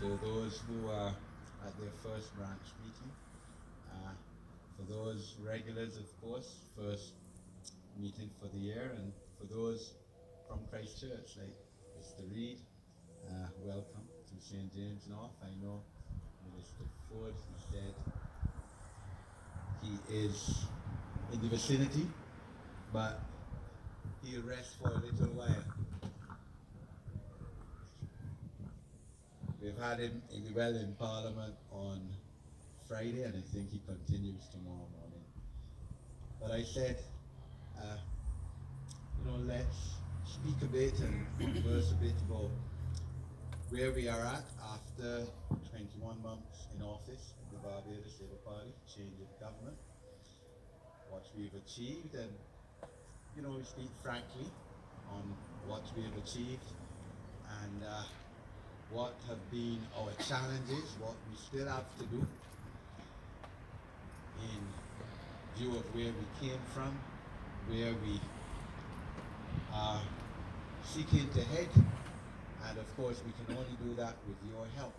to those who are at their first branch meeting. For those regulars, of course, first meeting for the year, and for those from Christchurch, like Mr. Reed, welcome to St. James North. I know Minister Forde, he said he is in the vicinity, but he'll rest for a little while. We've had him in Parliament on Friday, and I think he continues tomorrow morning. But I said, let's speak a bit and converse a bit about where we are at after 21 months in office in the Barbados Labour Party, change of government, what we've achieved, and we speak frankly on what we have achieved and what have been our challenges, what we still have to do in view of where we came from, where we are seeking to head, and of course we can only do that with your help,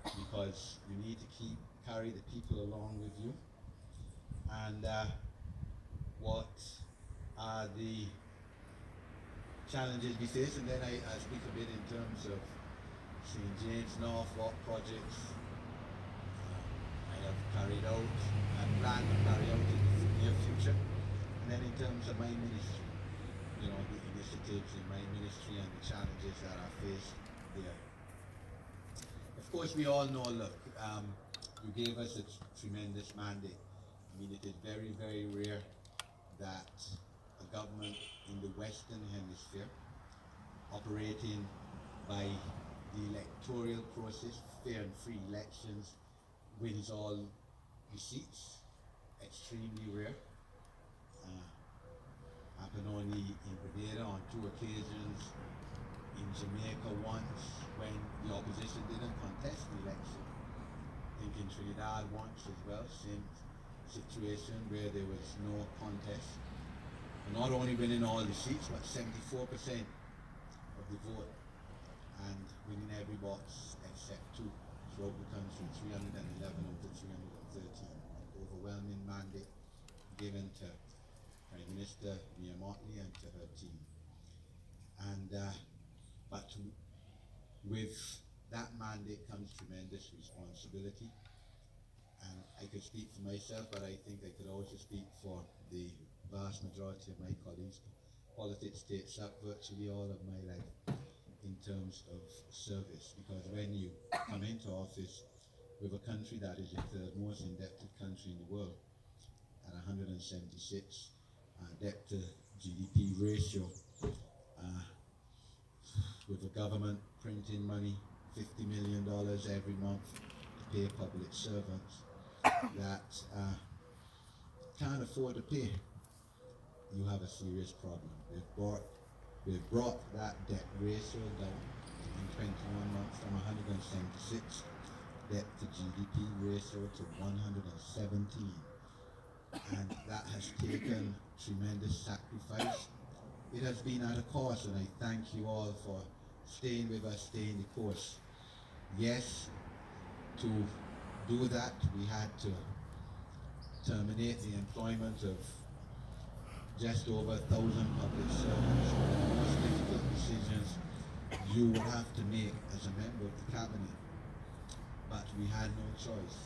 because you need to carry the people along with you. And what are the challenges we face, and then I'll speak a bit in terms of St. James North, what projects I have carried out and plan to carry out in the near future, and then in terms of my ministry, the initiatives in my ministry and the challenges that are faced there. Of course, we all know, look, you gave us a tremendous mandate. I mean, it is very, very rare that a government in the Western Hemisphere operating by the electoral process, fair and free elections, wins all the seats. Extremely rare. Happened only in Barbados on 2 occasions, in Jamaica once when the opposition didn't contest the election. I think in Trinidad once as well, same situation where there was no contest. And not only winning all the seats, but 74% of the vote, and winning every box except 2 throughout the country, 311 of the 313. An overwhelming mandate given to Prime Minister Mia Motley and to her team. And but with that mandate comes tremendous responsibility. And I could speak for myself, but I think I could also speak for the vast majority of my colleagues. Politics takes up virtually all of my life in terms of service, because when you come into office with a country that is the 3rd most indebted country in the world at 176 debt to GDP ratio, with the government printing money, $50 million every month to pay public servants that can't afford to pay, you have a serious problem. We've brought that debt ratio down in 21 months from 176 debt to GDP ratio to 117. And that has taken tremendous sacrifice. It has been at a cost, and I thank you all for staying with us, staying the course. Yes, to do that, we had to terminate the employment of just over 1,000 public servants. One of the most difficult decisions you would have to make as a member of the cabinet, but we had no choice.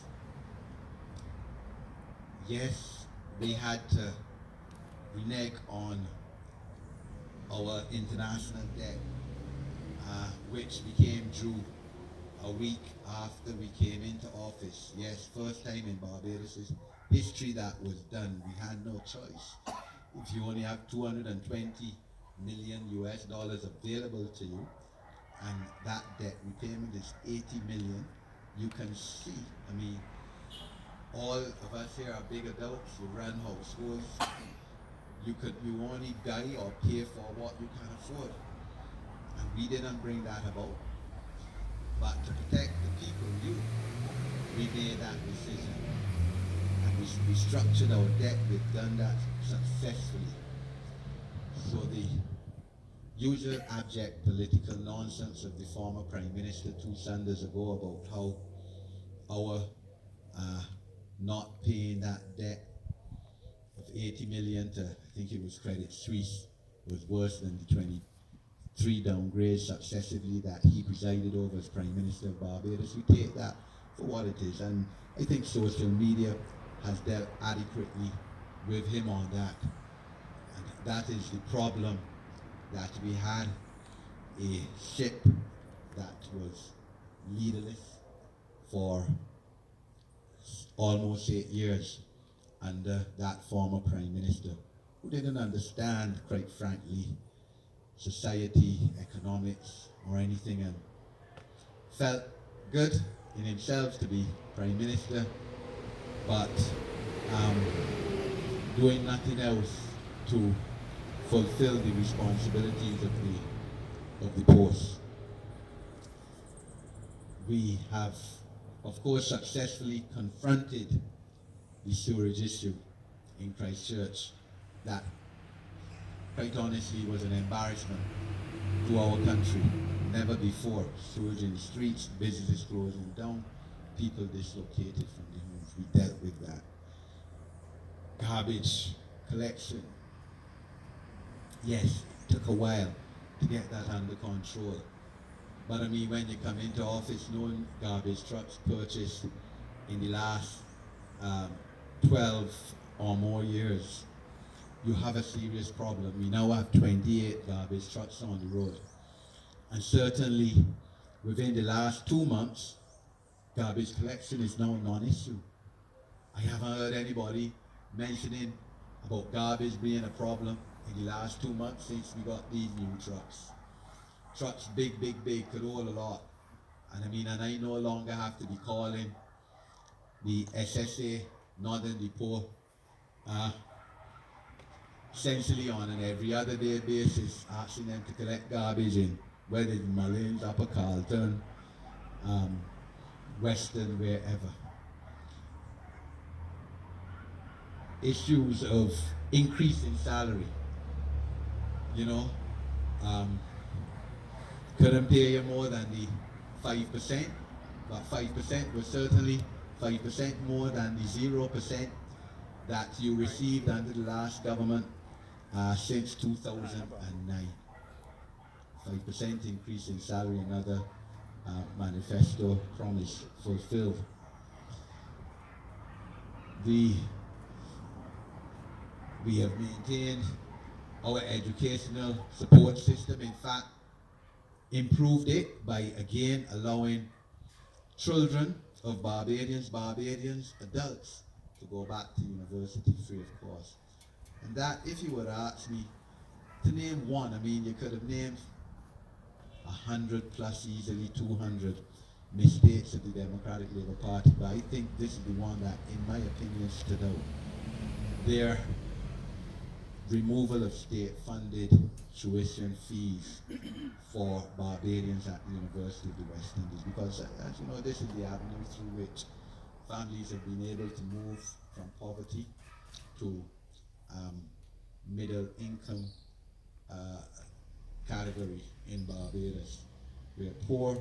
Yes, we had to renege on our international debt, which became due a week after we came into office. Yes, first time in Barbados' history that was done. We had no choice. If you only have $220 million available to you, and that debt repayment is 80 million, you can see, I mean, all of us here are big adults, you run households, you only buy or pay for what you can afford. And we didn't bring that about. But to protect the people, we made that decision. And we restructured our debt. We've done that successfully. So the usual abject political nonsense of the former Prime Minister 2 Sundays ago about how our not paying that debt of 80 million to, I think it was Credit Suisse, was worse than the 23 downgrades successively that he presided over as Prime Minister of Barbados. We take that for what it is, and I think social media has dealt adequately with him on that. And that is the problem, that we had a ship that was leaderless for almost 8 years under that former Prime Minister, who didn't understand, quite frankly, society, economics, or anything, and felt good in himself to be Prime Minister, but doing nothing else to fulfill the responsibilities of the post. We have, of course, successfully confronted the sewerage issue in Christchurch that, quite honestly, was an embarrassment to our country. Never before. Sewage in the streets, businesses closing down, people dislocated from their homes. We dealt with that. Garbage collection. Yes, it took a while to get that under control. But I mean, when you come into office, no garbage trucks purchased in the last 12 or more years, you have a serious problem. We now have 28 garbage trucks on the road. And certainly within the last 2 months, garbage collection is now a non-issue. I haven't heard anybody mentioning about garbage being a problem in the last 2 months since we got these new trucks. Trucks big, could hold a lot. And I mean, and I no longer have to be calling the SSA Northern Depot essentially on an every other day basis, asking them to collect garbage in whether it's Mullins, Upper Carlton, Western, wherever. Issues of increase in salary, you know, couldn't pay you more than the 5%, but 5% was certainly 5% more than the 0% that you received under the last government since 2009. 5% increase in salary, another manifesto promise fulfilled. We have maintained our educational support system. In fact, improved it by again allowing children of Barbadians, adults, to go back to university free of cost. And that, if you were to ask me to name one, I mean, you could have named 100 plus, easily 200 mistakes of the Democratic Labour Party, but I think this is the one that, in my opinion, stood out. Their removal of state-funded tuition fees for Barbadians at the University of the West Indies, because, as you know, this is the avenue through which families have been able to move from poverty to middle income category in Barbados, where poor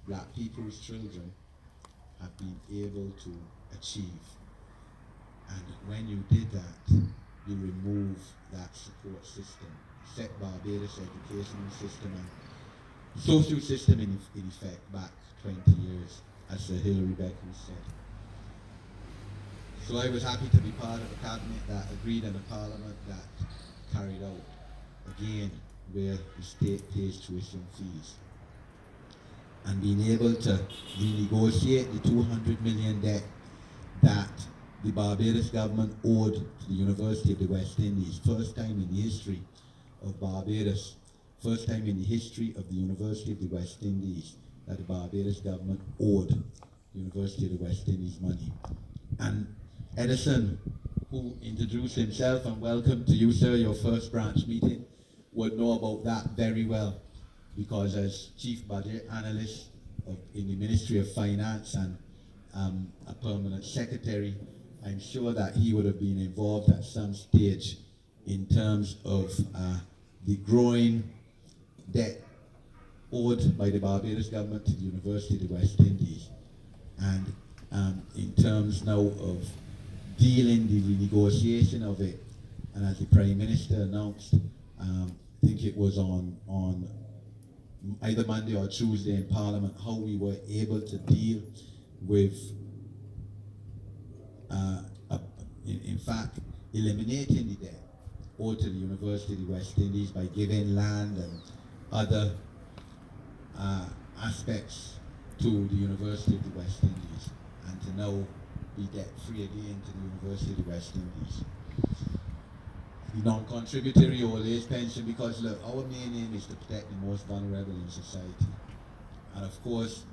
black people's children have been able to achieve. And when you did that, you remove that support system, set Barbados educational system and social system in effect back 20 years, as Sir Hilary Beckwith said. So I was happy to be part of a cabinet that agreed and a parliament that carried out, again, where the state pays tuition fees. And being able to renegotiate the 200 million debt that the Barbados government owed to the University of the West Indies. First time in the history of Barbados, first time in the history of the University of the West Indies that the Barbados government owed the University of the West Indies money. And Edison, who introduced himself and welcome to you, sir, your first branch meeting, would know about that very well, because as chief budget analyst in the Ministry of Finance and a permanent secretary, I'm sure that he would have been involved at some stage in terms of the growing debt owed by the Barbados government to the University of the West Indies. And in terms now of dealing the renegotiation of it, and as the Prime Minister announced, I think it was on either Monday or Tuesday in Parliament, how we were able to deal with, in fact, eliminating the debt owed to the University of the West Indies by giving land and other aspects to the University of the West Indies, and to now be debt-free again to the University of the West Indies. The non-contributory old age pension, because look, our main aim is to protect the most vulnerable in society. And of course,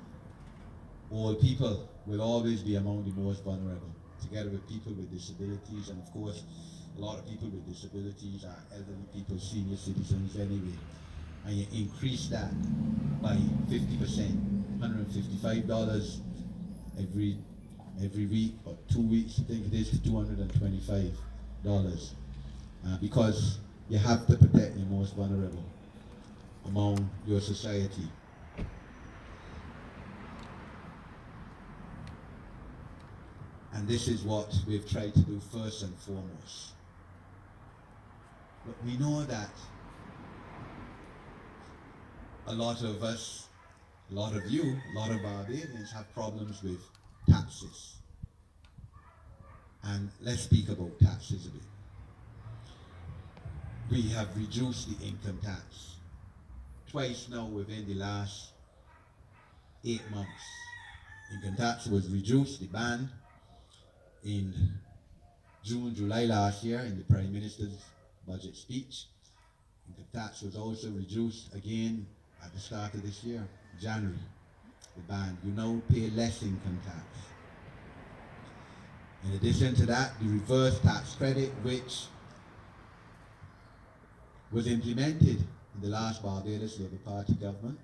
old people will always be among the most vulnerable, together with people with disabilities, and of course, a lot of people with disabilities are elderly people, senior citizens anyway. And you increase that by 50%, $155 every week, or 2 weeks, I think it is, to $225, because you have to protect the most vulnerable among your society. And this is what we've tried to do first and foremost. But we know that a lot of us, a lot of you, a lot of Barbadians have problems with taxes. And let's speak about taxes a bit. We have reduced the income tax twice now within the last 8 months. Income tax was reduced, the ban, in June, July last year in the Prime Minister's budget speech. Income tax was also reduced again at the start of this year, January, the ban. You now pay less income tax. In addition to that, the reverse tax credit, which was implemented in the last Barbados Labour Party government,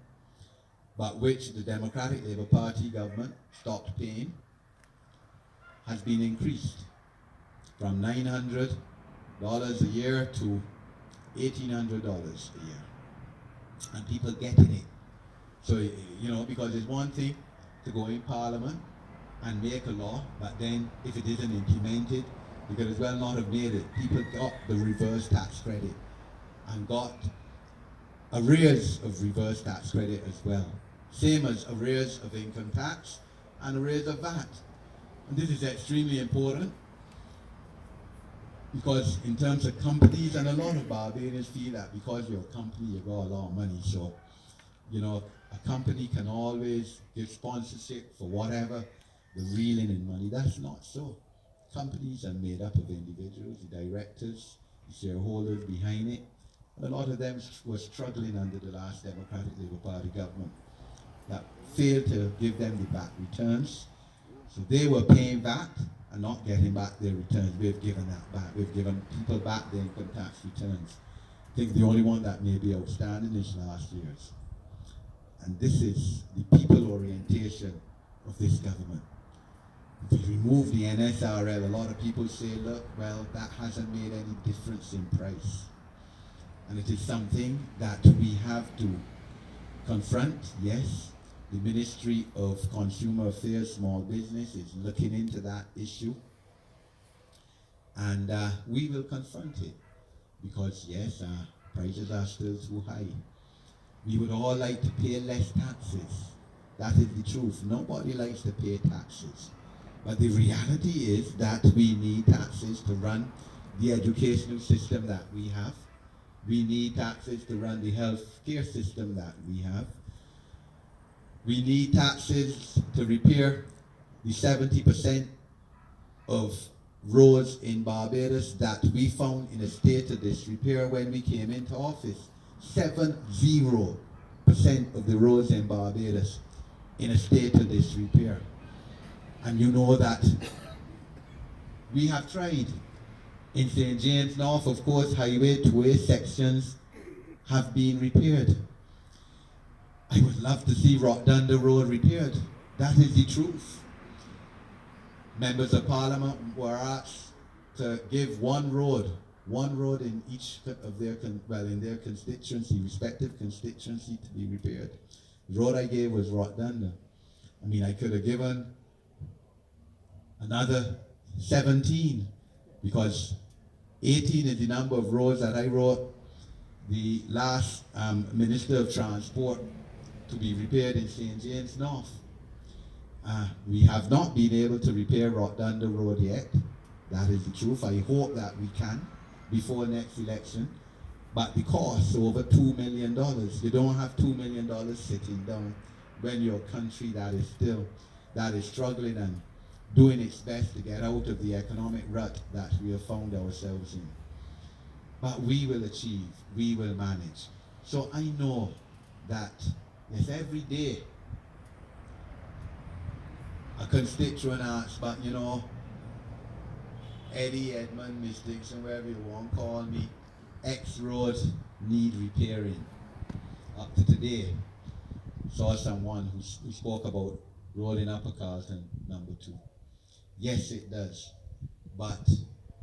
but which the Democratic Labour Party government stopped paying, has been increased from $900 a year to $1,800 a year. And people getting it. So, you know, because it's one thing to go in Parliament and make a law, but then if it isn't implemented, you could as well not have made it. People got the reverse tax credit and got arrears of reverse tax credit as well. Same as arrears of income tax and arrears of VAT. And this is extremely important, because in terms of companies, and a lot of Barbadians feel that because you're a company, you got a lot of money. So, you know, a company can always give sponsorship for whatever, the reeling in money. That's not so. Companies are made up of individuals, the directors, the shareholders behind it. And a lot of them were struggling under the last Democratic Labour Party government that failed to give them the VAT returns. So they were paying VAT and not getting back their returns. We've given that back. We've given people back their income tax returns. I think the only one that may be outstanding is last year's. And this is the people orientation of this government. If we remove the NSRL, a lot of people say, look, well, that hasn't made any difference in price. And it is something that we have to confront, yes. The Ministry of Consumer Affairs, Small Business is looking into that issue. And we will confront it, because yes, prices are still too high. We would all like to pay less taxes. That is the truth. Nobody likes to pay taxes. But the reality is that we need taxes to run the educational system that we have. We need taxes to run the health care system that we have. We need taxes to repair the 70% of roads in Barbados that we found in a state of disrepair when we came into office. 70% of the roads in Barbados in a state of disrepair. And you know that we have tried. In St. James North, of course, Highway 2A sections have been repaired. I would love to see Rockdunder Road repaired. That is the truth. Members of Parliament were asked to give one road one road in each of their, in their constituency, respective constituency, to be repaired. The road I gave was Rotunda. I mean, I could have given another 17, because 18 is the number of roads that I wrote the last Minister of Transport to be repaired in St. James North. We have not been able to repair Rotunda Road yet. That is the truth. I hope that we can before next election. But the cost over $2 million. You don't have $2 million sitting down when your country that is struggling and doing its best to get out of the economic rut that we have found ourselves in. But we will achieve, we will manage. So I know that, yes, every day a constituent asks, but you know, Eddie, Edmund, Miss Dixon, wherever you want, call me, X roads need repairing. Up to today, saw someone who spoke about road in Upper Carlton, number 2. Yes, it does, but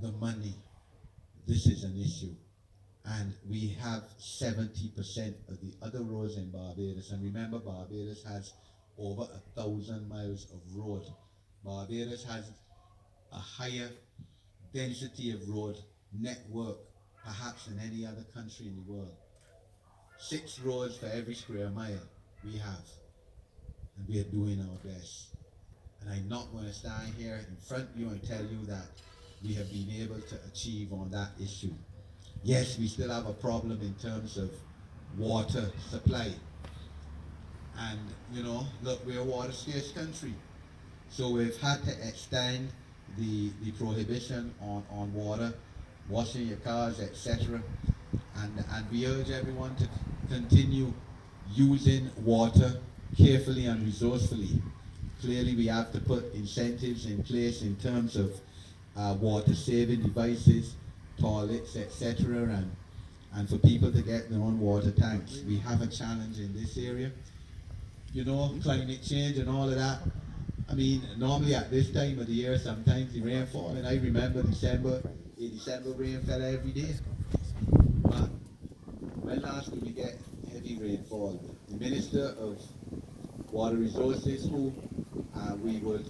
the money, this is an issue. And we have 70% of the other roads in Barbados. And remember, Barbados has over 1,000 miles of road. Barbados has a higher density of road network perhaps than any other country in the world. 6 roads for every square mile we have. And we are doing our best. And I'm not going to stand here in front of you and tell you that we have been able to achieve on that issue. Yes, we still have a problem in terms of water supply. And, you know, look, we're a water scarce country. So we've had to extend the prohibition on water, washing your cars, etc. And we urge everyone to continue using water carefully and resourcefully. Clearly, we have to put incentives in place in terms of water-saving devices, toilets, etc., and for people to get their own water tanks. We have a challenge in this area. You know, climate change and all of that. I mean, normally at this time of the year, sometimes the rainfall, and I remember December rain fell every day. But when last did we get heavy rainfall? The Minister of Water Resources, who we would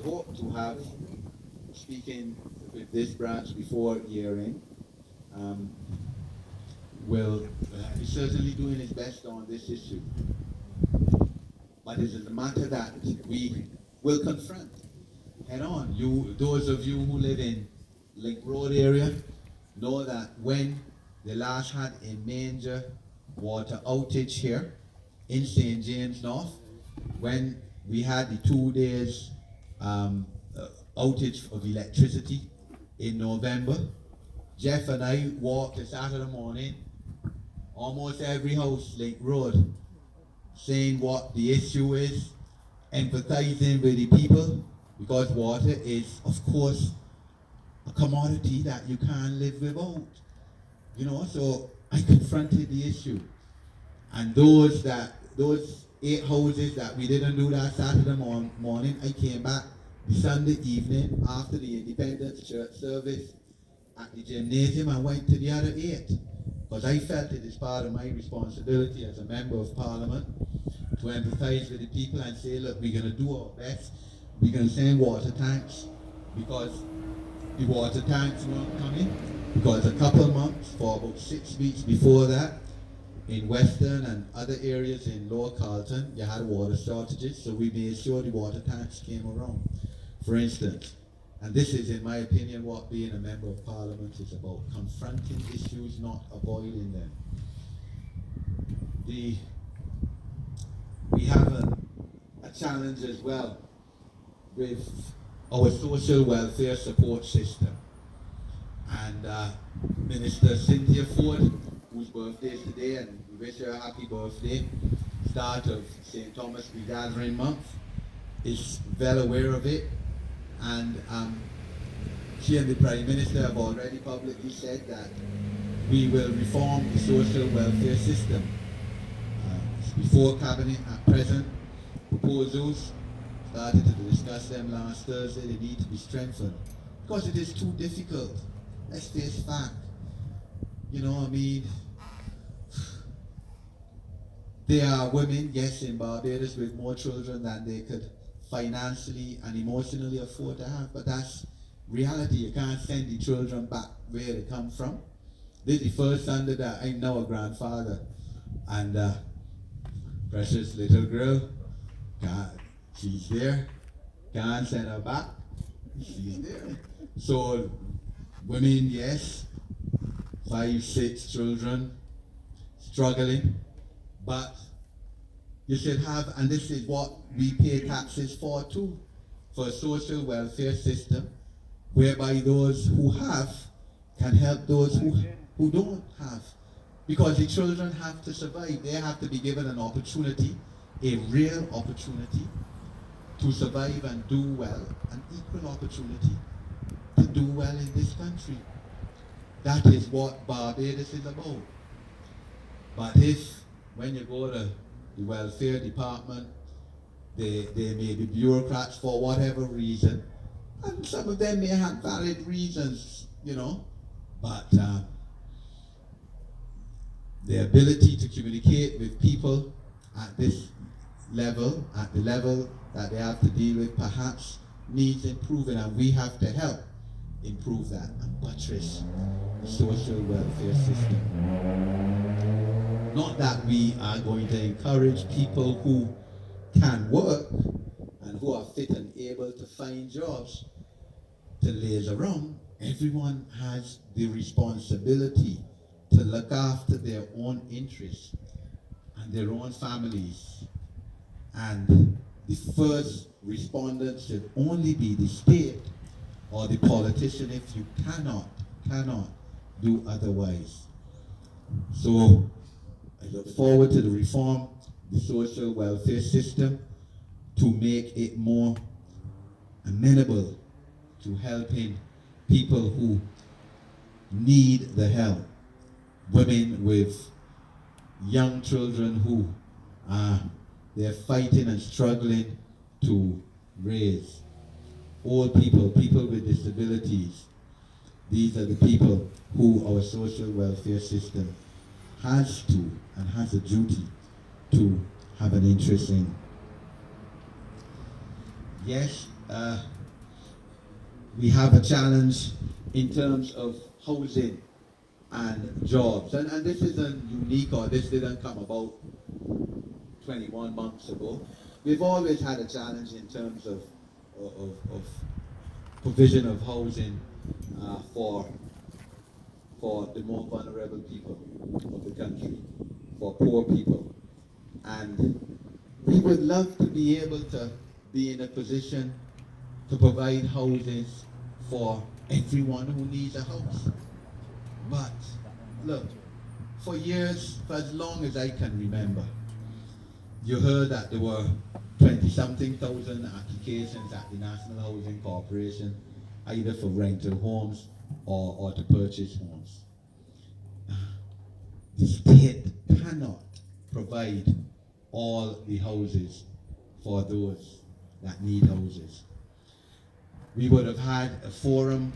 hope to have speaking with this branch before year end, will be certainly doing his best on this issue. But it is a matter that we will confront head on. Those of you who live in Link Road area know that when they last had a major water outage here in St. James North, when we had the 2 days outage of electricity in November, Jeff and I walked a Saturday morning, almost every house, Lake Road, saying what the issue is, empathizing with the people, because water is, of course, a commodity that you can't live without. You know, so I confronted the issue. And those 8 houses that we didn't do that Saturday morning, I came back the Sunday evening after the Independence Church service at the gymnasium and went to the other 8. Because I felt it is part of my responsibility as a member of Parliament to empathize with the people and say, look, we're going to do our best. We're going to send water tanks, because the water tanks weren't coming. Because a couple of months, for about 6 weeks before that, in Western and other areas in Lower Carlton, you had water shortages, so we made sure the water tanks came around, for instance. And this is, in my opinion, what being a member of Parliament is about: confronting issues, not avoiding them. We have a challenge as well with our social welfare support system. And Minister Cynthia Forde, whose birthday is today, and we wish her a happy birthday, start of St. Thomas Regathering Month, is well aware of it. And she and the Prime Minister have already publicly said that we will reform the social welfare system. Before Cabinet at present, proposals started to discuss them last Thursday. They need to be strengthened because it is too difficult. let's face fact. You know, I mean, there are women, yes, in Barbados with more children than they could financially and emotionally afford to have, but that's reality. You can't send the children back where they come from. This is the first Sunday that I'm now a grandfather, and precious little girl, God, she's there. Can't send her back. She's there. So, women, yes, 5, 6 children, struggling, but you should have, and this is what we pay taxes for too, for a social welfare system, whereby those who have can help those who don't have. Because the children have to survive. They have to be given an opportunity, a real opportunity, to survive and do well, an equal opportunity to do well in this country. That is what Barbados is about. But if, when you go to the welfare department, there may be bureaucrats for whatever reason, and some of them may have valid reasons, you know, but the ability to communicate with people at this level, at the level that they have to deal with, perhaps needs improving, and we have to help improve that and buttress the social welfare system. Not that we are going to encourage people who can work and who are fit and able to find jobs to laze around. Everyone has the responsibility to look after their own interests and their own families. And the first respondent should only be the state or the politician if you cannot do otherwise. So I look forward to the reform, the social welfare system, to make it more amenable to helping people who need the help. Women with young children who they're fighting and struggling to raise. Old people, people with disabilities. These are the people who our social welfare system has to and has a duty to have an interest in. Yes, we have a challenge in terms of housing and jobs. And this isn't unique, or this didn't come about 21 months ago. We've always had a challenge in terms of provision of housing for the more vulnerable people of the country, for poor people. And we would love to be able to be in a position to provide houses for everyone who needs a house. But look, for years, for as long as I can remember, you heard that there were 20-something thousand applications at the National Housing Corporation, either for rental homes or to purchase homes. The state cannot provide all the houses for those that need houses. We would have had a forum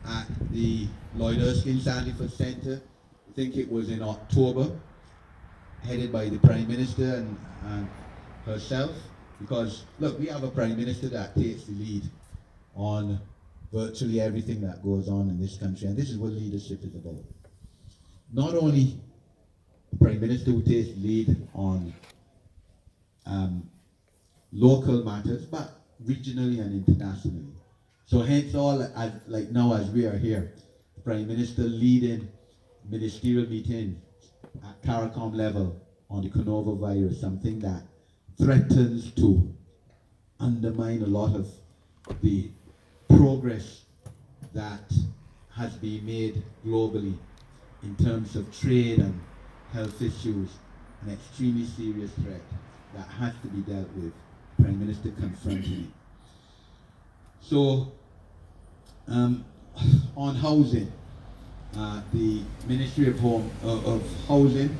at the Lloyd Erskine Sandifer Center, I think it was in October, headed by the Prime Minister and herself, because look, we have a Prime Minister that takes the lead on virtually everything that goes on in this country, and this is what leadership is about. Not only the Prime Minister who takes the lead on local matters, but regionally and internationally. So hence all, like now as we are here, the Prime Minister leading ministerial meetings at CARICOM level on the coronavirus, something that threatens to undermine a lot of the progress that has been made globally in terms of trade and health issues, an extremely serious threat that has to be dealt with. Prime Minister confronting it. So, on housing, the Ministry of Housing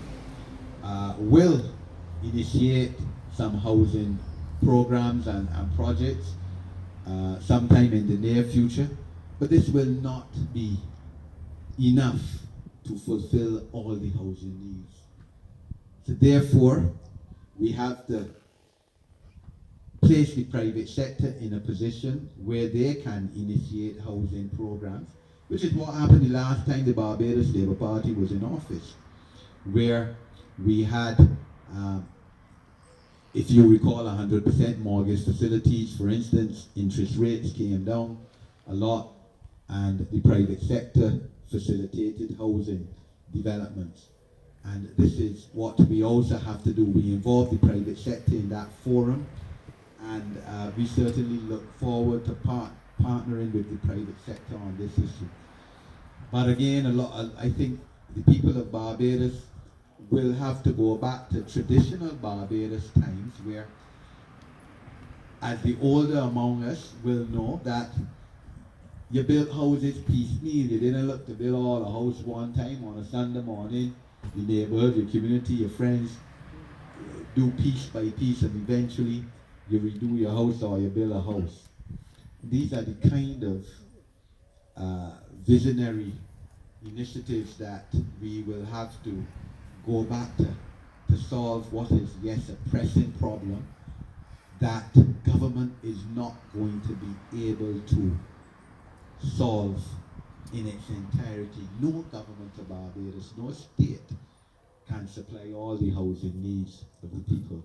will initiate some housing programs and projects sometime in the near future, but this will not be enough to fulfill all the housing needs. So therefore, we have to place the private sector in a position where they can initiate housing programs, which is what happened the last time the Barbados Labour Party was in office, where we had, if you recall, 100% mortgage facilities. For instance, interest rates came down a lot, and the private sector facilitated housing developments. And this is what we also have to do. We involve the private sector in that forum, and we certainly look forward to partnering with the private sector on this issue. But again, I think the people of Barbados will have to go back to traditional Barbados times, where, as the older among us will know, that you built houses piecemeal. You didn't look to build all a house one time on a Sunday morning. The neighborhood, your community, your friends do piece by piece, and eventually you redo your house or you build a house. These are the kind of visionary initiatives that we will have to go back to solve what is, yes, a pressing problem that government is not going to be able to solve in its entirety. No government of Barbados, no state can supply all the housing needs of the people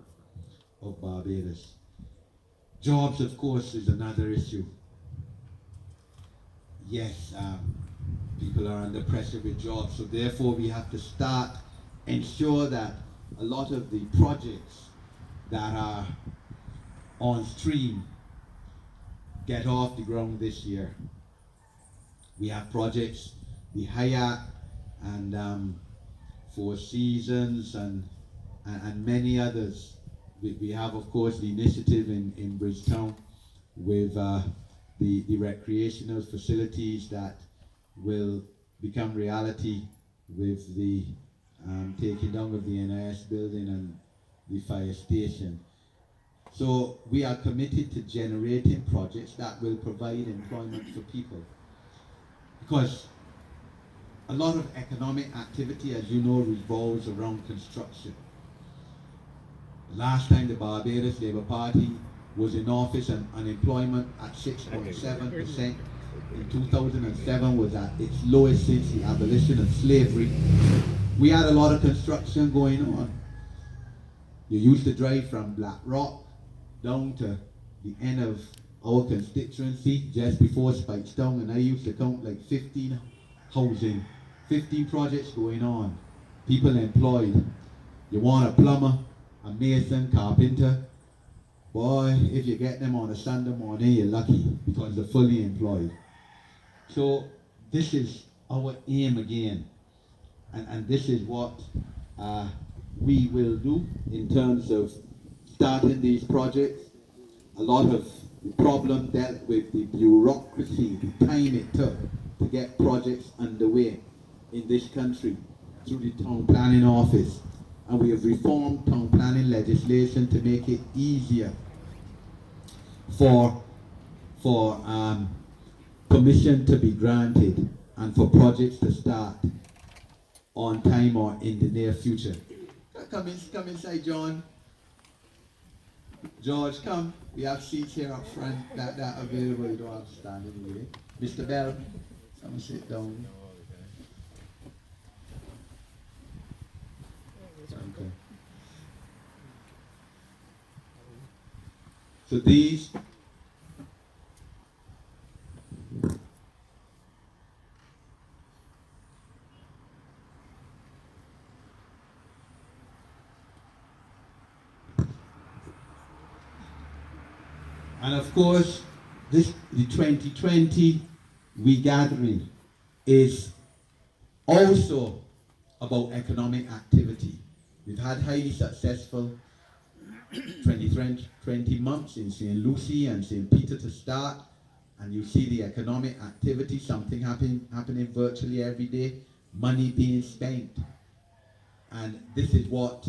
of Barbados. Jobs, of course, is another issue. Yes, people are under pressure with jobs, so therefore we have to ensure that a lot of the projects that are on stream get off the ground this year. We have projects, the Hyatt and Four Seasons and many others. We have, of course, the initiative in Bridgetown with the recreational facilities that will become reality with the taking down of the NIS building and the fire station. So we are committed to generating projects that will provide employment for people. Because a lot of economic activity, as you know, revolves around construction. Last time the Barbados Labour Party was in office, and unemployment at 6.7% in 2007 was at its lowest since the abolition of slavery. We had a lot of construction going on. You used to drive from Black Rock down to the end of our constituency just before Spikestown, and I used to count like 15 projects going on, people employed. You want a plumber, a mason, carpenter, boy, if you get them on a Sunday morning, you're lucky because they're fully employed. So this is our aim again, and this is what we will do in terms of starting these projects. A lot of the problem dealt with the bureaucracy, the time it took to get projects underway in this country through the Town Planning Office. And we have reformed town planning legislation to make it easier for permission to be granted and for projects to start on time or in the near future. Come inside, John. George, come. We have seats here up front that are available. You don't have to stand anyway. Mr. Bell, come and sit down. Okay. So these and of course, the 2020 regathering is also about economic activity. We've had highly successful 20 months in St. Lucie and St. Peter to start, and you see the economic activity, something happening virtually every day, money being spent. And this is what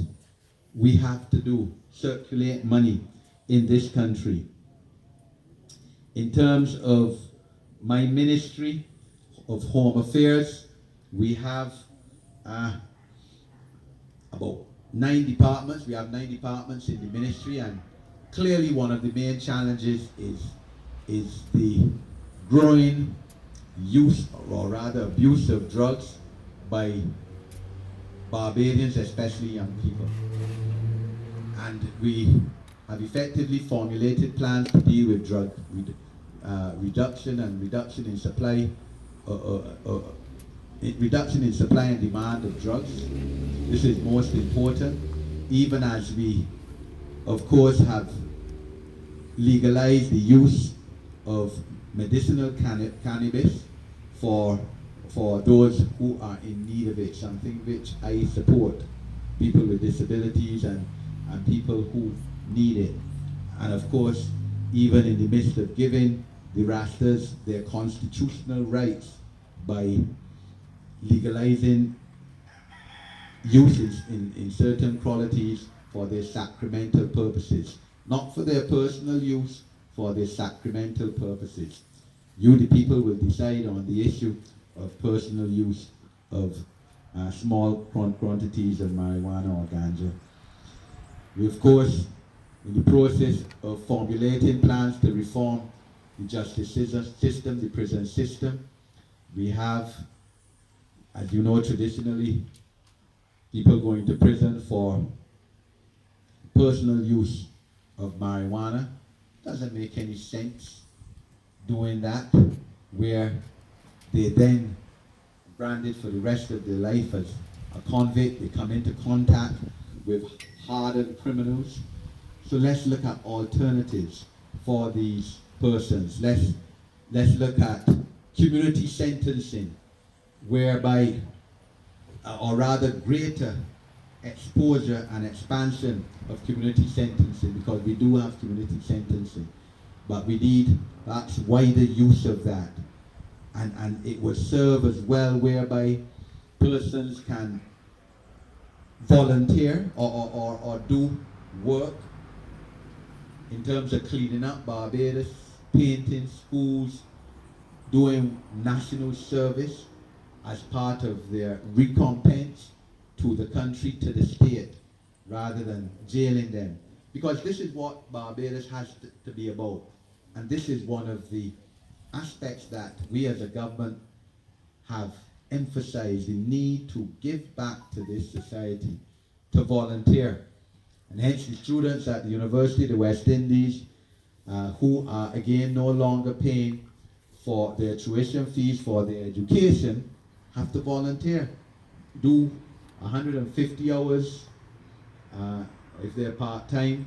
we have to do, circulate money in this country. In terms of my ministry of Home Affairs, We have about 9 departments. We have 9 departments in the ministry, and clearly one of the main challenges is the growing use, or rather abuse, of drugs by Barbadians, especially young people. And we have effectively formulated plans to deal with drug reduction in supply, reduction in supply and demand of drugs. This is most important, even as we, of course, have legalized the use of medicinal cannabis for those who are in need of it, something which I support. People with disabilities and people who need it. And of course, even in the midst of giving the Rastas their constitutional rights by legalizing uses in certain qualities for their sacramental purposes, not for their personal use, for their sacramental purposes. You, the people, will decide on the issue of personal use of small quantities of marijuana or ganja. We, of course, in the process of formulating plans to reform the justice system, the prison system. We have, as you know, traditionally, people going to prison for personal use of marijuana. Doesn't make any sense doing that, where they then branded for the rest of their life as a convict. They come into contact with hardened criminals. So let's look at alternatives for these persons. Let's look at community sentencing, whereby, or rather greater exposure and expansion of community sentencing, because we do have community sentencing, but we need perhaps wider use of that. And it will serve as well, whereby persons can volunteer or do work in terms of cleaning up Barbados, painting schools, doing national service as part of their recompense to the country, to the state, rather than jailing them. Because this is what Barbados has to be about. And this is one of the aspects that we as a government have emphasized, the need to give back to this society, to volunteer. And hence the students at the University of the West Indies, who are again no longer paying for their tuition fees for their education, have to volunteer. Do 150 hours if they're part-time.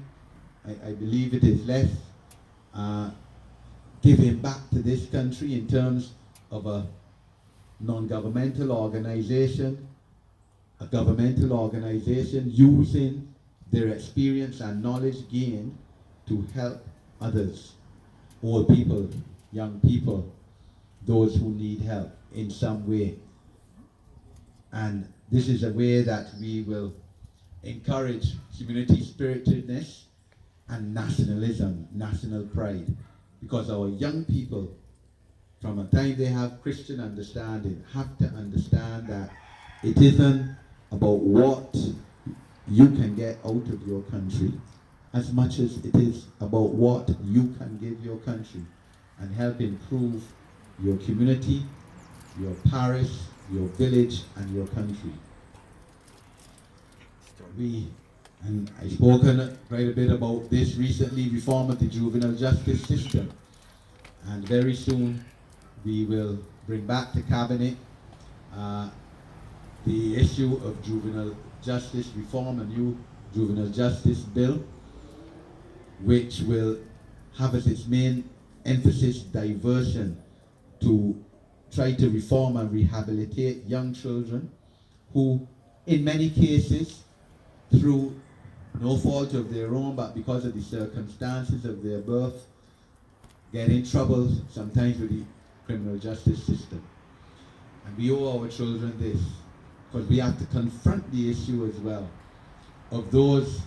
I believe it is less. Giving back to this country in terms of a non-governmental organization, a governmental organization using their experience and knowledge gained to help others, old people, young people, those who need help in some way. And this is a way that we will encourage community spiritedness and nationalism, national pride. Because our young people, from the time they have Christian understanding, have to understand that it isn't about what you can get out of your country as much as it is about what you can give your country and help improve your community, your parish, your village, and your country. And I've spoken quite a bit about this recently, reform of the juvenile justice system. And very soon we will bring back to Cabinet the issue of juvenile justice reform, a new juvenile justice bill, which will have as its main emphasis diversion to try to reform and rehabilitate young children who, in many cases, through no fault of their own, but because of the circumstances of their birth, get in trouble sometimes with the criminal justice system. And we owe our children this, because we have to confront the issue as well of those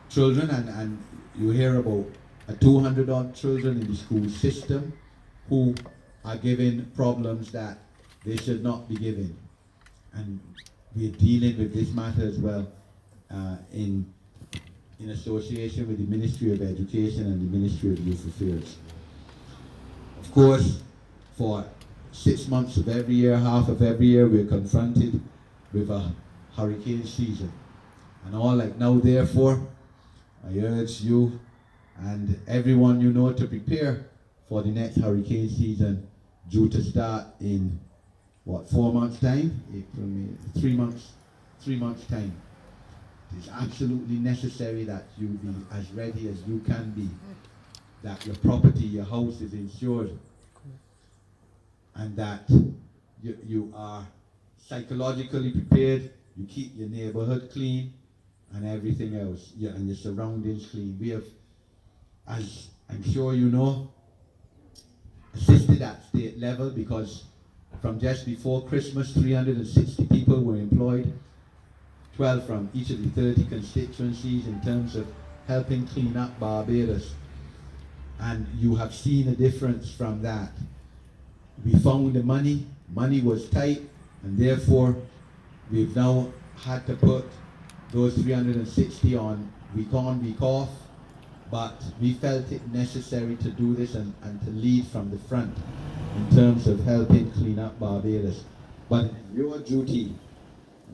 children, and you hear about 200 odd children in the school system who are given problems that they should not be given. and we're dealing with this matter as well in association with the Ministry of Education and the Ministry of Youth Affairs. Of course, for 6 months of every year, half of every year, we're confronted with a hurricane season. And all like now, therefore, I urge you and everyone you know to prepare for the next hurricane season, due to start in, 4 months' time? April, May, 3 months, 3 months' time. It is absolutely necessary that you be as ready as you can be, that your property, your house is insured, and that you are psychologically prepared, you keep your neighborhood clean, and everything else, and your surroundings clean. We have, as I'm sure you know, assisted at state level, because from just before Christmas, 360 people were employed, 12 from each of the 30 constituencies, in terms of helping clean up Barbados. And you have seen a difference from that. We found the money was tight, and therefore we've now had to put those 360 on week off, but we felt it necessary to do this and to lead from the front in terms of helping clean up Barbados. But it's your duty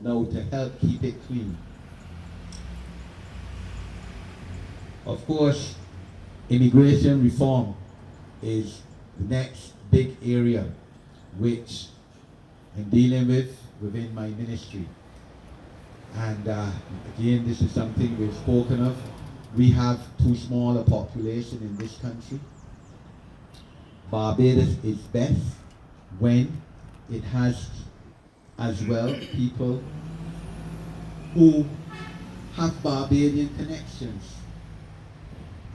now to help keep it clean. Of course, immigration reform is the next big area which I'm dealing with within my ministry. And again, this is something we've spoken of. We have too small a population in this country. Barbados is best when it has as well people who have Barbadian connections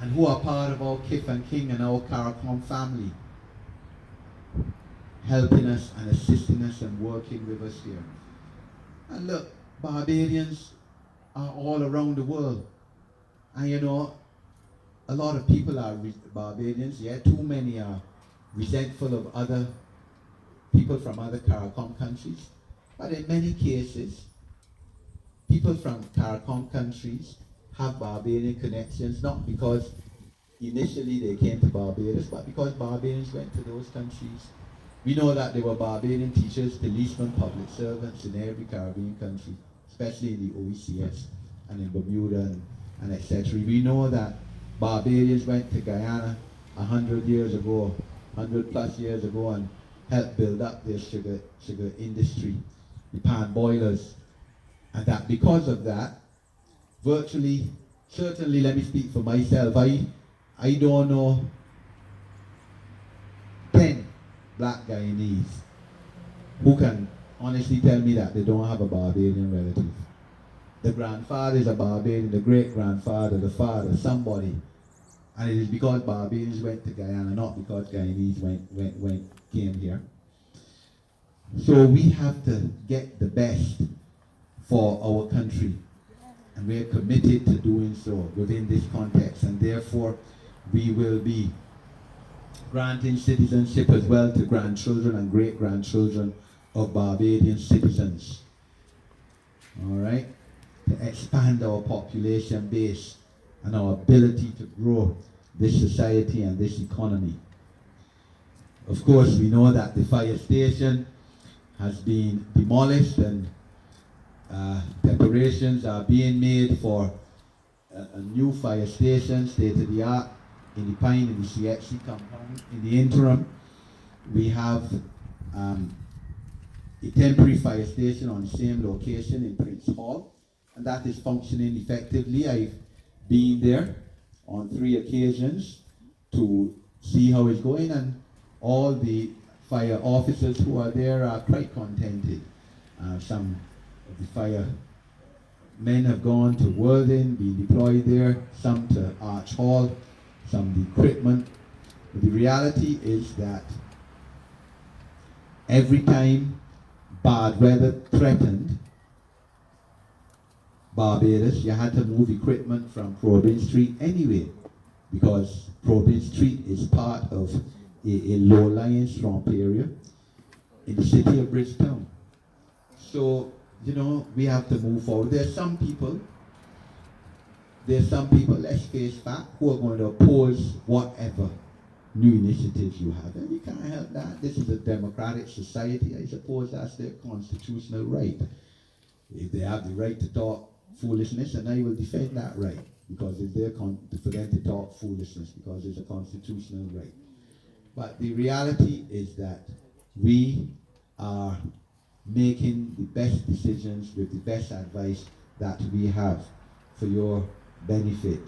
and who are part of our kith and king and our CARICOM family, helping us and assisting us and working with us here. And look, Barbadians are all around the world. And you know, a lot of people are Barbadians, too many are resentful of other people from other CARICOM countries. But in many cases, people from CARICOM countries have Barbadian connections, not because initially they came to Barbados, but because Barbadians went to those countries. We know that there were Barbadian teachers, policemen, public servants in every Caribbean country, especially in the OECS and in Bermuda and etc. We know that Barbadians went to Guyana 100 years ago, 100 plus years ago, and helped build up their sugar industry, the pan boilers. And that because of that, virtually, certainly let me speak for myself, I don't know 10 black Guyanese who can honestly tell me that they don't have a Barbadian relative. The grandfather is a Barbadian, the great-grandfather, the father, somebody. And it is because Barbadians went to Guyana, not because Guyanese came here. So we have to get the best for our country. And we are committed to doing so within this context. And therefore, we will be granting citizenship as well to grandchildren and great-grandchildren of Barbadian citizens. All right? To expand our population base and our ability to grow this society and this economy. Of course, we know that the fire station has been demolished, and preparations are being made for a new fire station, state-of-the-art, in the Pine, in the CXC compound. In the interim, we have a temporary fire station on the same location in Prince Hall, and that is functioning effectively. I've been there on 3 occasions to see how it's going, and all the fire officers who are there are quite contented. Some of the fire men have gone to Worthing, been deployed there, some to Arch Hall, some the equipment. But the reality is that every time bad weather threatened Barbados, you had to move equipment from Probin Street anyway, because Probin Street is part of a low-lying swamp area in the city of Bridgetown. So, you know, we have to move forward. There's some people, let's face fact, who are going to oppose whatever new initiatives you have. And you can't help that. This is a democratic society. I suppose that's their constitutional right. If they have the right to talk foolishness, and I will defend that right, because it's for them to talk foolishness, because it's a constitutional right. But the reality is that we are making the best decisions with the best advice that we have for your benefit.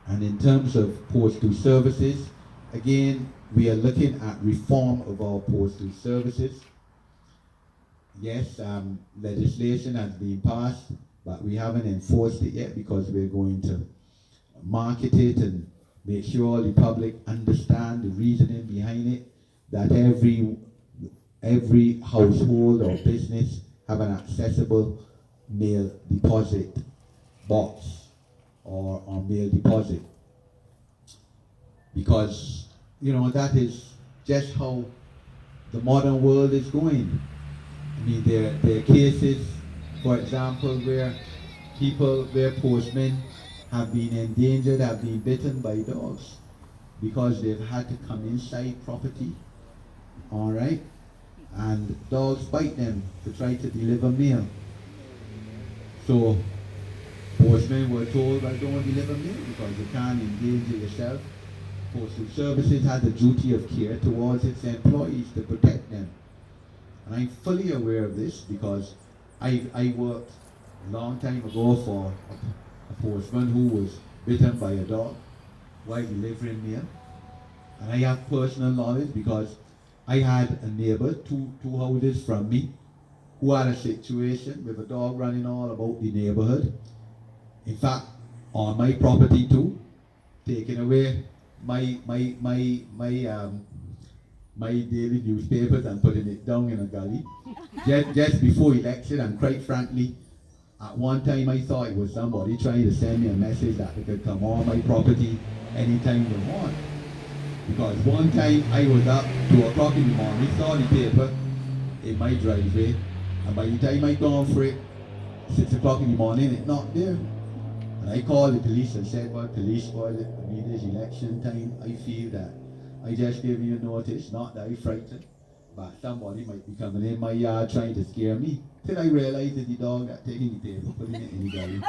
And in terms of postal services, again, we are looking at reform of our postal services. Yes, legislation has been passed, but we haven't enforced it yet because we're going to market it and make sure the public understand the reasoning behind it, that every household or business have an accessible mail deposit box or mail deposit. Because, you know, that is just how the modern world is going. I mean, there are cases, for example, where postmen have been endangered, have been bitten by dogs because they've had to come inside property, all right? And dogs bite them to try to deliver mail. So postmen were told, well, don't deliver mail because you can't endanger yourself. Postal Services has a duty of care towards its employees to protect them. And I'm fully aware of this because I worked a long time ago for a postman who was bitten by a dog while delivering mail. And I have personal knowledge because I had a neighbor two houses from me who had a situation with a dog running all about the neighborhood. In fact, on my property too, taking away my daily newspapers and putting it down in a gully just before election. And quite frankly, at one time I thought it was somebody trying to send me a message that they could come on my property anytime they want. Because one time I was up 2 o'clock in the morning, saw the paper in my driveway, and by the time I gone for it, 6 o'clock in the morning, it's not there. And I called the police and said, well, police, boy, it is election time. I feel that I just gave you a notice, not that I frightened, but somebody might be coming in my yard trying to scare me. Till I realized that the dog had taken the paper, putting it in the gully.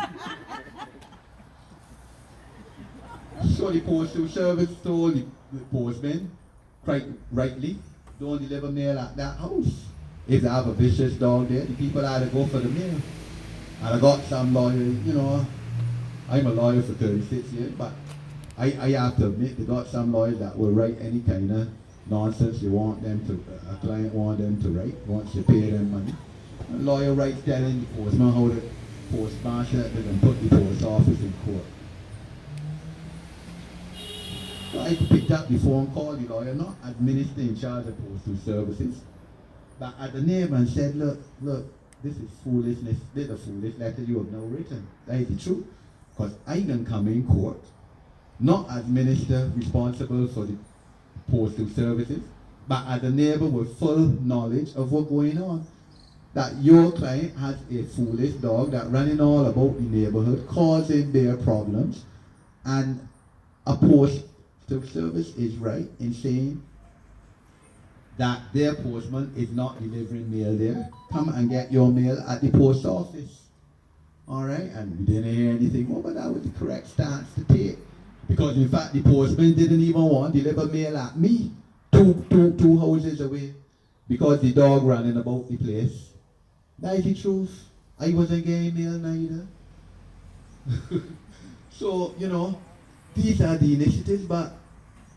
So the Postal Service told the postman, quite rightly, don't deliver mail at that house. If they have a vicious dog there, the people had to go for the mail. And I got some lawyers, you know, I'm a lawyer for 36 years, but I have to admit they got some lawyers that will write any kind of nonsense you want them to, a client want them to write once you pay them money. A lawyer writes telling the postman how the postmaster can put the post office in court. So I picked up the phone, called the lawyer, not administrator in charge of postal services, but at the name and said, look, this is foolishness. This is a foolish letter you have now written. That is the truth. Because I can come in court, not as minister responsible for the postal services, but as a neighbor with full knowledge of what's going on. That your client has a foolish dog that running all about the neighborhood, causing their problems, and a postal service is right in saying that their postman is not delivering mail there. Come and get your mail at the post office. All right, and we didn't hear anything more, but that was the correct stance to take. Because in fact, the postman didn't even want to deliver mail at me, two houses away, because the dog running about the place. That is the truth. I wasn't getting mail neither. So, you know, these are the initiatives, but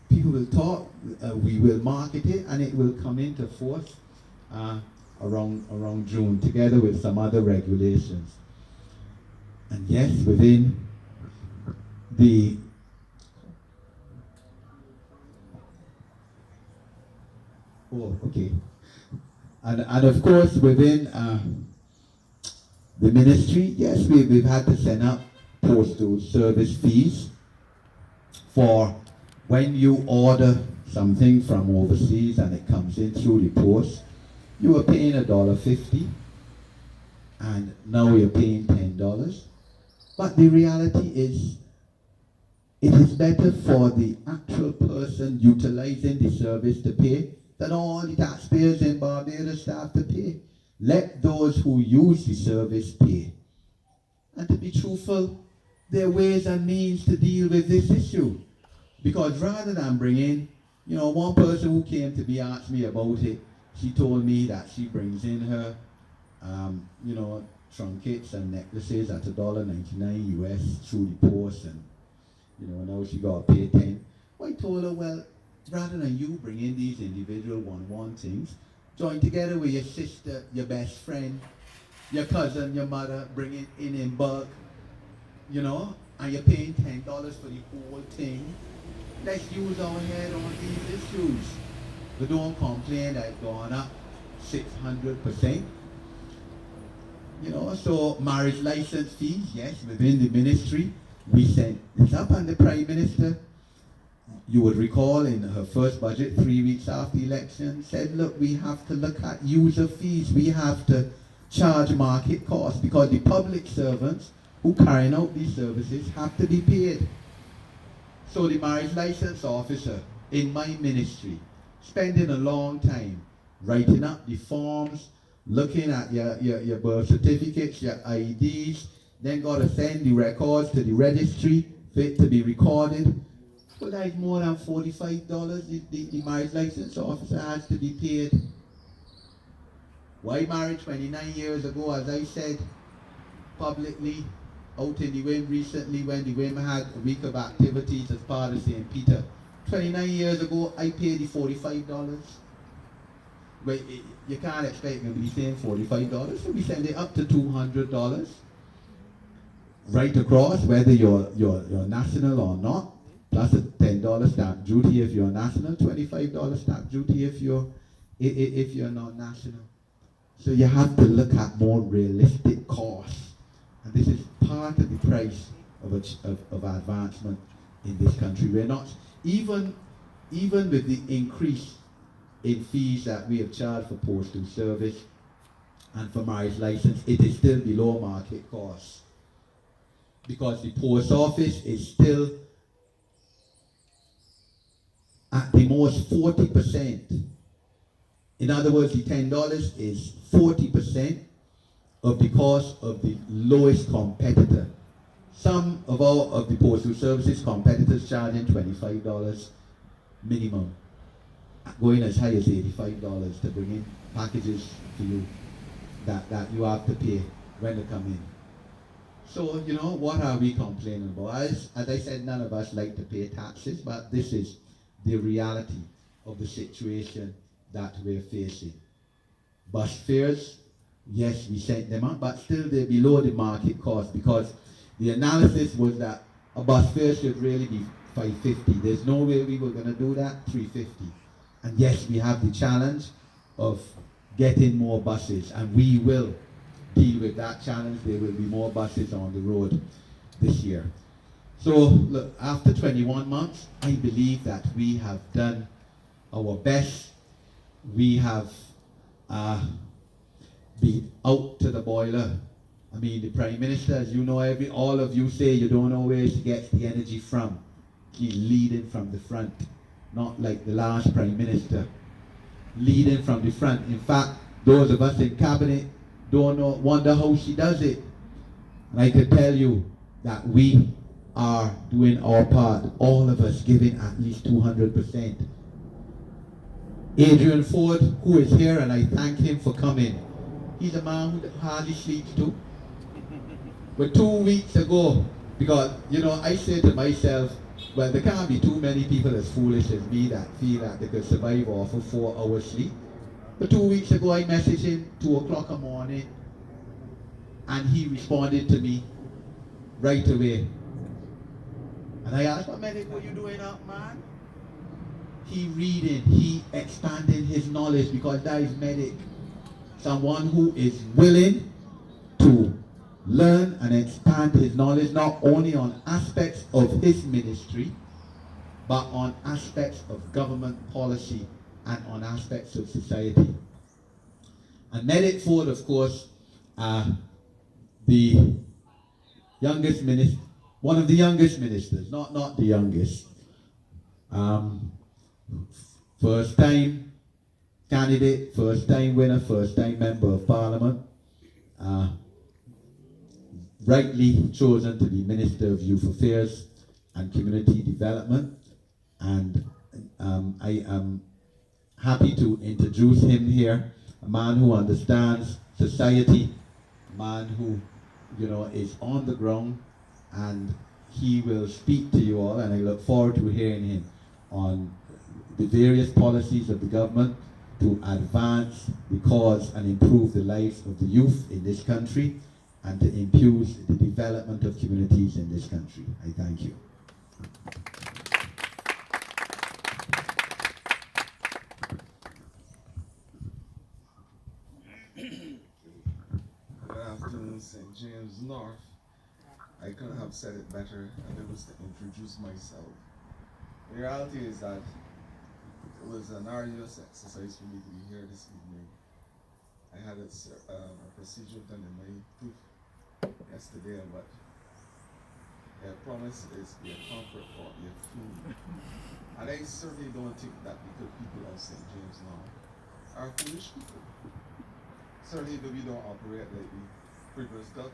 people will talk, we will market it, and it will come into force around June, together with some other regulations. And yes, within the and of course within the ministry, yes, we've had to send up postal service fees for when you order something from overseas and it comes in through the post. You are paying $1.50 and now you're paying $10. But the reality is, it is better for the actual person utilizing the service to pay than all the taxpayers in Barbados have to pay. Let those who use the service pay. And to be truthful, there are ways and means to deal with this issue. Because rather than bringing, one person who came to me asked me about it, she told me that she brings in her, trunkets and necklaces at $1.99 US through the post, and now she got to pay 10. I told her, well, rather than you bring in these individual one things, join together with your sister, your best friend, your cousin, your mother, bring it in bulk, and you're paying $10 for the whole thing. Let's use our head on these issues. But don't complain that it's gone up 600%. So marriage license fees, yes, within the ministry, we sent it up, and the Prime Minister, you would recall in her first budget 3 weeks after the election, said, look, we have to look at user fees. We have to charge market costs because the public servants who carrying out these services have to be paid. So the marriage license officer in my ministry, spending a long time writing up the forms, looking at your birth certificates, your IDs, then got to send the records to the registry for it to be recorded. Well, that is more than $45 the marriage license officer has to be paid. Why married 29 years ago, as I said publicly, out in the WIM recently when the WIM had a week of activities as part of St. Peter. 29 years ago, I paid the $45. But you can't expect me to be saying $45, so we send it up to $200. Right across, whether you're national or not, plus a $10 stamp duty if you're national, $25 stamp duty if you're not national. So you have to look at more realistic costs. And this is part of the price of advancement in this country. We're not, even with the increase in fees that we have charged for postal service and for marriage license, it is still below market costs. Because the post office is still at the most 40%. In other words, the $10 is 40% of the cost of the lowest competitor. Some of the postal services competitors charging $25 minimum, going as high as $85 to bring in packages to you that you have to pay when they come in. So, what are we complaining about? As I said, none of us like to pay taxes, but this is the reality of the situation that we're facing. Bus fares, yes, we sent them up, but still they're below the market cost, because the analysis was that a bus fare should really be $5.50. There's no way we were going to do that, $3.50. And yes, we have the challenge of getting more buses, and we will deal with that challenge. There will be more buses on the road this year. So look, after 21 months, I believe that we have done our best. We have been out to the boiler. I mean, the Prime Minister, as you know, all of you say you don't know where she gets the energy from. She's leading from the front, not like the last Prime Minister, leading from the front. In fact, those of us in cabinet wonder how she does it. And I can tell you that we are doing our part, all of us giving at least 200%. Adrian Forde, who is here, and I thank him for coming. He's a man who hardly sleeps too. But 2 weeks ago, because, I say to myself, well, there can't be too many people as foolish as me that feel that they could survive off of 4 hours sleep. But 2 weeks ago, I messaged him 2 o'clock in the morning, and he responded to me right away. And I asked, what medic were you doing up, man? He reading, he expanding his knowledge, because that is medic. Someone who is willing to learn and expand his knowledge, not only on aspects of his ministry, but on aspects of government policy and on aspects of society. And Medic Forde, of course, uh, the youngest minister, one of the youngest ministers, not the youngest, um, first time candidate, first time winner, first time member of parliament, uh, rightly chosen to be Minister of Youth Affairs and Community Development. And I am happy to introduce him here, a man who understands society, a man who, is on the ground, and he will speak to you all, and I look forward to hearing him on the various policies of the government to advance the cause and improve the lives of the youth in this country and to impose the development of communities in this country. I thank you. Good afternoon, St. James North. I couldn't have said it better and it was to introduce myself. The reality is that it was an arduous exercise for me to be here this evening. I had a procedure done in my tooth yesterday, but their promise is your comfort or your food. And I certainly don't think that because people of St. James North are foolish people. Certainly we don't operate like the previous government.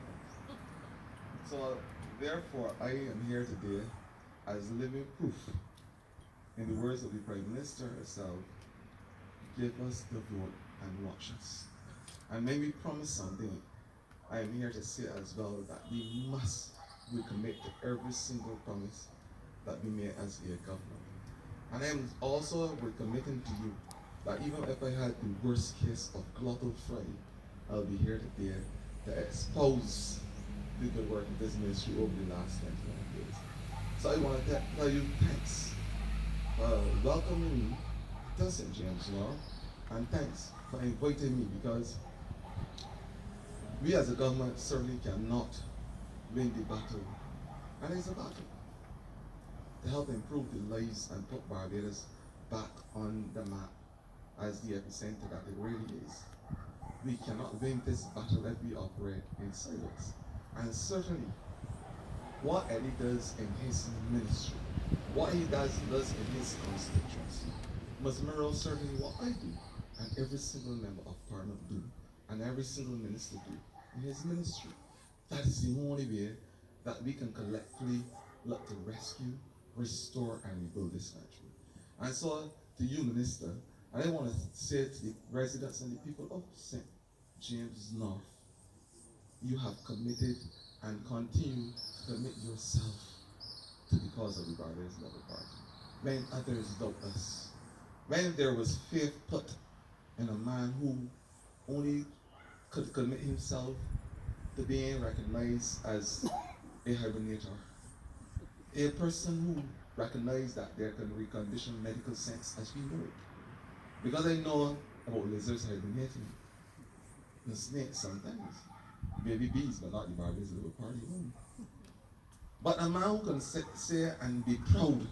So therefore I am here today as living proof. In the words of the Prime Minister herself, give us the vote and watch us. And when we promise something, I am here to say as well that we must recommit to every single promise that we made as a government. And I am also recommitting to you that even if I had the worst case of glottal fry, I'll be here today to expose the good work of this ministry over the last 21 years. So I want to tell you thanks for welcoming me to St. James North, and thanks for inviting me, because we as a government certainly cannot win the battle. And it's a battle to help improve the lives and put Barbados back on the map as the epicenter that it really is. We cannot win this battle if we operate in silence. And certainly, what Eddie does in his ministry, what he does in his constituency, must mirror certainly what I do, and every single member of parliament do, and every single minister do in his ministry. That is the only way that we can collectively look to rescue, restore, and rebuild this country. And so, to you, Minister, I want to say to the residents and the people of St. James North, you have committed and continue to commit yourself to the cause of the Barbados Labour Party. When others doubt us, when there was faith put in a man who only could commit himself to being recognized as a hibernator, a person who recognized that there can be conditioned medical sense as we know it. Because I know about lizards hibernating, and snakes sometimes, baby bees, but not the Barbados Labour Party one. But a man who can say and be proud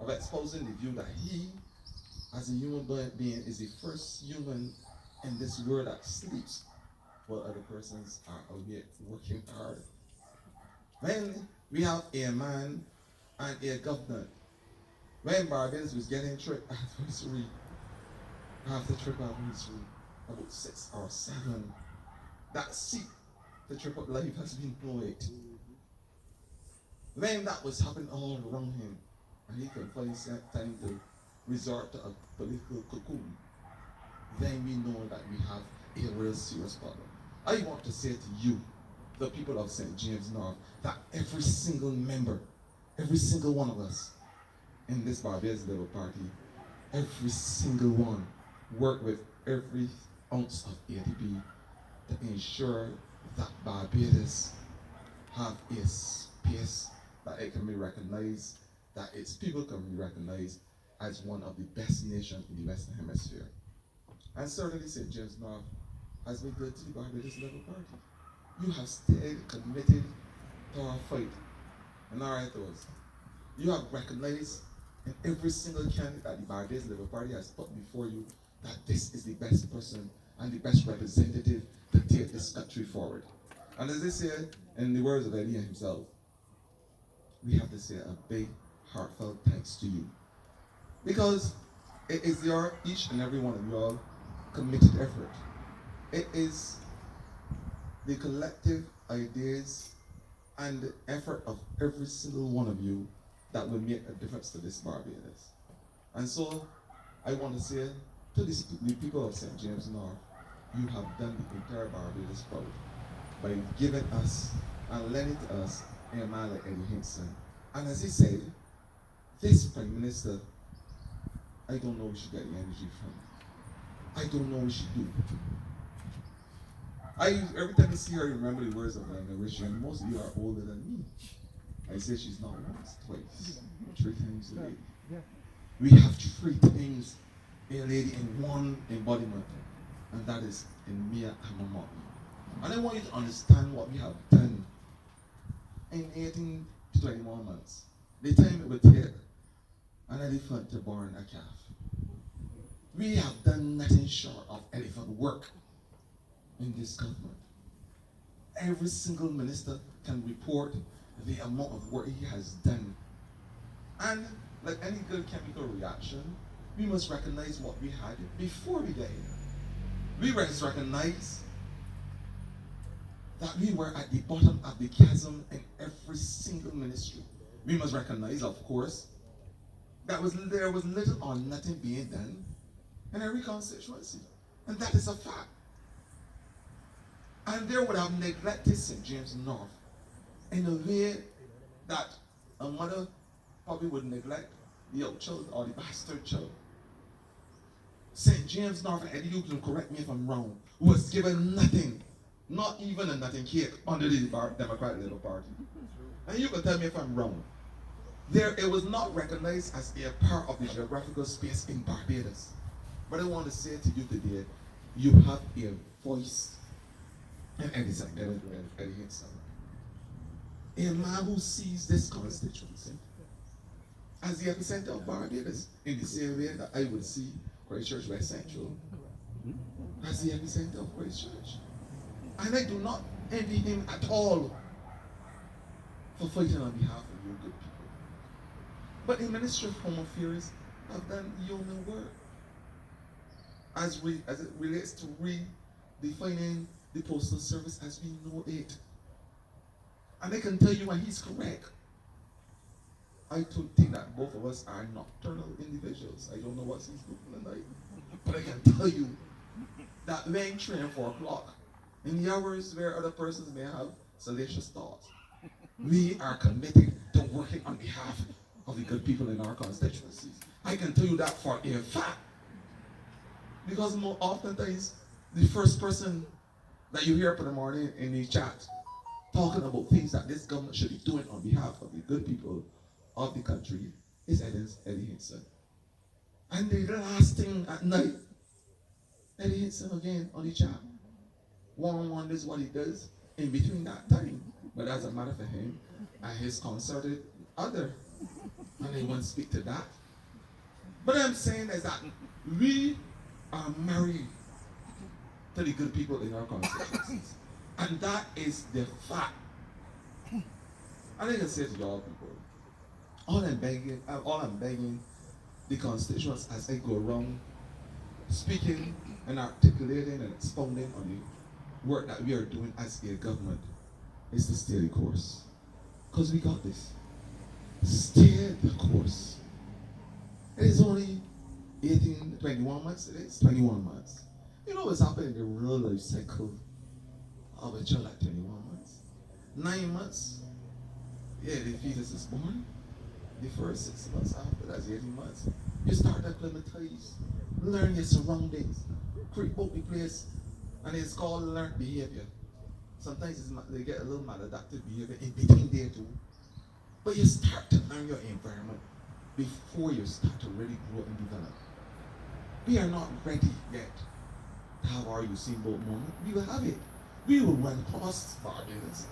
of exposing the view that he, as a human being, is the first human in this world that sleeps while other persons are awake working hard. When we have a man and a government, when Barbados was getting trip anniversary, after trip anniversary, about 6 or 7, that seat, the trip of life has been employed. When that was happening all around him, and he could find time to resort to a political cocoon, then we know that we have a real serious problem. I want to say to you, the people of St. James North, that every single member, every single one of us in this Barbados Labour Party, every single one work with every ounce of ADB to ensure that Barbados have a space that it can be recognized, that its people can be recognized as one of the best nations in the Western Hemisphere. And certainly St. James North has been good to the Barbados Labour Party. You have stayed committed to our fight and our ethos. You have recognized in every single candidate that the Barbados Labour Party has put before you that this is the best person and the best representative to take this country forward. And as they say, in the words of Adrian himself, we have to say a big, heartfelt thanks to you. Because it is your, each and every one of you all, committed effort. It is the collective ideas and the effort of every single one of you that will make a difference to this Barbados. And so, I want to say to the people of St. James North, you have done the entire Barbados proud by giving us and lending to us a man like Eddie Hinkson. And as he said, this Prime Minister, I don't know where she get the energy from. I don't know what she do. Every time I see her, I remember the words of Lionel Richie, and most of you are older than me. I say she's not once, twice, 3 times a lady. We have 3 times a lady in one embodiment, and that is in Mia Hamamaki. And I want you to understand what we have done in 18 to 21 months. The time it would take an elephant to born a calf. We have done nothing short of elephant work in this government. Every single minister can report the amount of work he has done. And like any good chemical reaction, we must recognize what we had before we get here. We must recognize that we were at the bottom of the chasm in every single ministry. We must recognize, of course, that there was little or nothing being done in every constituency. And that is a fact. And there would have neglected St. James North in a way that a mother probably would neglect the young child or the bastard child. St. James North, and Eddie, you can correct me if I'm wrong, was given nothing, not even a nothing cake under the Democratic Labour Party. And you can tell me if I'm wrong. It was not recognized as a part of the geographical space in Barbados. But I want to say to you today, you have a voice in Eddie Hinkson. A man who sees this constituency as the epicenter of Barbados, in the same way that I would see Christchurch West Central as the epicenter of Christchurch. And I do not envy him at all for fighting on behalf of you good people. But the Ministry of Home Affairs have done yeoman work as it relates to redefining the postal service as we know it. And I can tell you when he's correct. I do think that both of us are nocturnal individuals. I don't know what he's doing tonight. But I can tell you that when 3 and 4 o'clock, in the hours where other persons may have salacious thoughts, we are committed to working on behalf of the good people in our constituencies. I can tell you that for a fact. Because more oftentimes, the first person that you hear up in the morning in the chat talking about things that this government should be doing on behalf of the good people of the country is Eddie Hinkson. And the last thing at night, Eddie Hinkson again on the chat. One wonders what he does in between that time. But that's a matter for him and his concerted other. And I won't speak to that. But I'm saying is that we are married to the good people in our constituencies. And that is the fact. And I can say to y'all people, all I'm begging the constituents as I go around speaking and articulating and expounding on the work that we are doing as a government is to stay the course. Because we got this. Stay the course. It is only 21 months, it is 21 months. You know what's happening in the real life cycle of a child at 21 months? 9 months, yeah, the fetus is born. The first 6 months after, that's 18 months. You start to acclimatize, learn your surroundings, creep out the place, and it's called learned behavior. Sometimes they get a little maladaptive behavior in between there too. But you start to learn your environment before you start to really grow and develop. We are not ready yet to have our Usain Bolt moment. We will have it. We will run past Barbados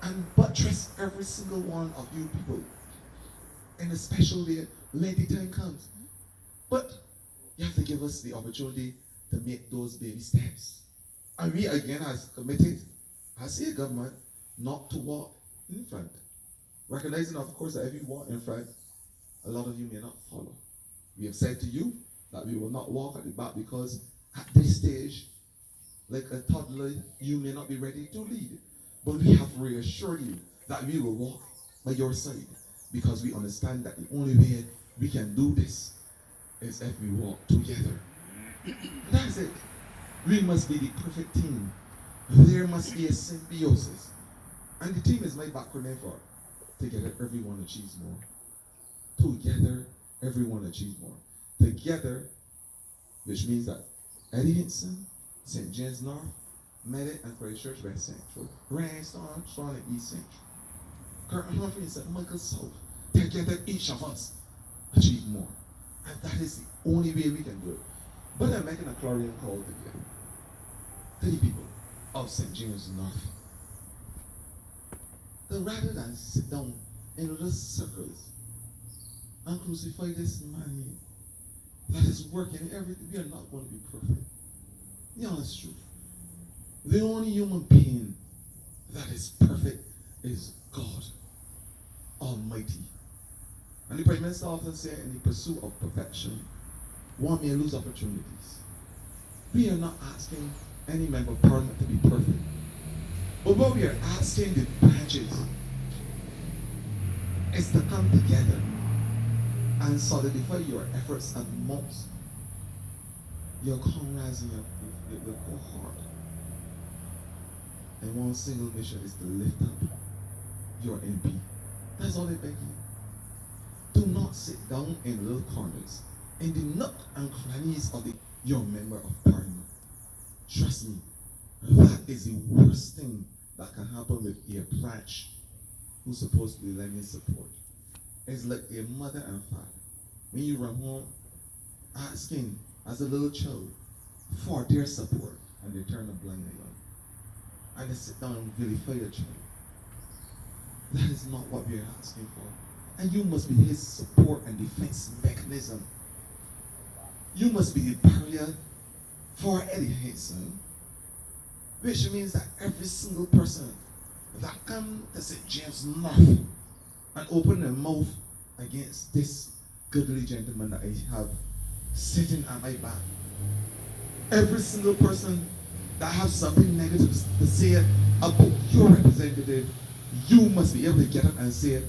and buttress every single one of you people in a special way when the time comes. But you have to give us the opportunity to make those baby steps. And we again has committed, as a government, not to walk in front. Recognizing, of course, that if you walk in front, a lot of you may not follow. We have said to you that we will not walk at the back because at this stage, like a toddler, you may not be ready to lead. But we have reassured you that we will walk by your side because we understand that the only way we can do this is if we walk together. That's it. We must be the perfect team. There must be a symbiosis. And the team is my acronym for together everyone achieves more. Together everyone achieves more. Together, which means that Eddie Hinkson, St. James North, Medic and Christ Church West Central, Rainstorm, Strong and East Central, Curtin Humphrey and St. Michael South. Together each of us achieve more. And that is the only way we can do it. But I'm making a clarion call together to the people of St. James North. That rather than sit down in little circles and crucify this man that is working everything, we are not going to be perfect. The honest truth. The only human being that is perfect is God Almighty. And the Prime Minister often said, in the pursuit of perfection, one may lose opportunities. We are not asking any member of parliament to be perfect. But what we are asking the branches is to come together and solidify your efforts amongst your comrades and your cohort. And one single mission is to lift up your MP. That's all they beg you. Do not sit down in little corners, in the nook and crannies of your member of parliament. Trust me, that is the worst thing that can happen with a branch who's supposed to be lending support. It's like a mother and father. When you run home, asking as a little child for their support, and they turn a blind eye on. And they sit down and vilify the child. That is not what we are asking for. And you must be his support and defense mechanism. You must be the barrier for Eddie Hinkson, which means that every single person that comes to St. James North and open their mouth against this goodly gentleman that I have sitting at my back, every single person that has something negative to say about your representative, you must be able to get up and say,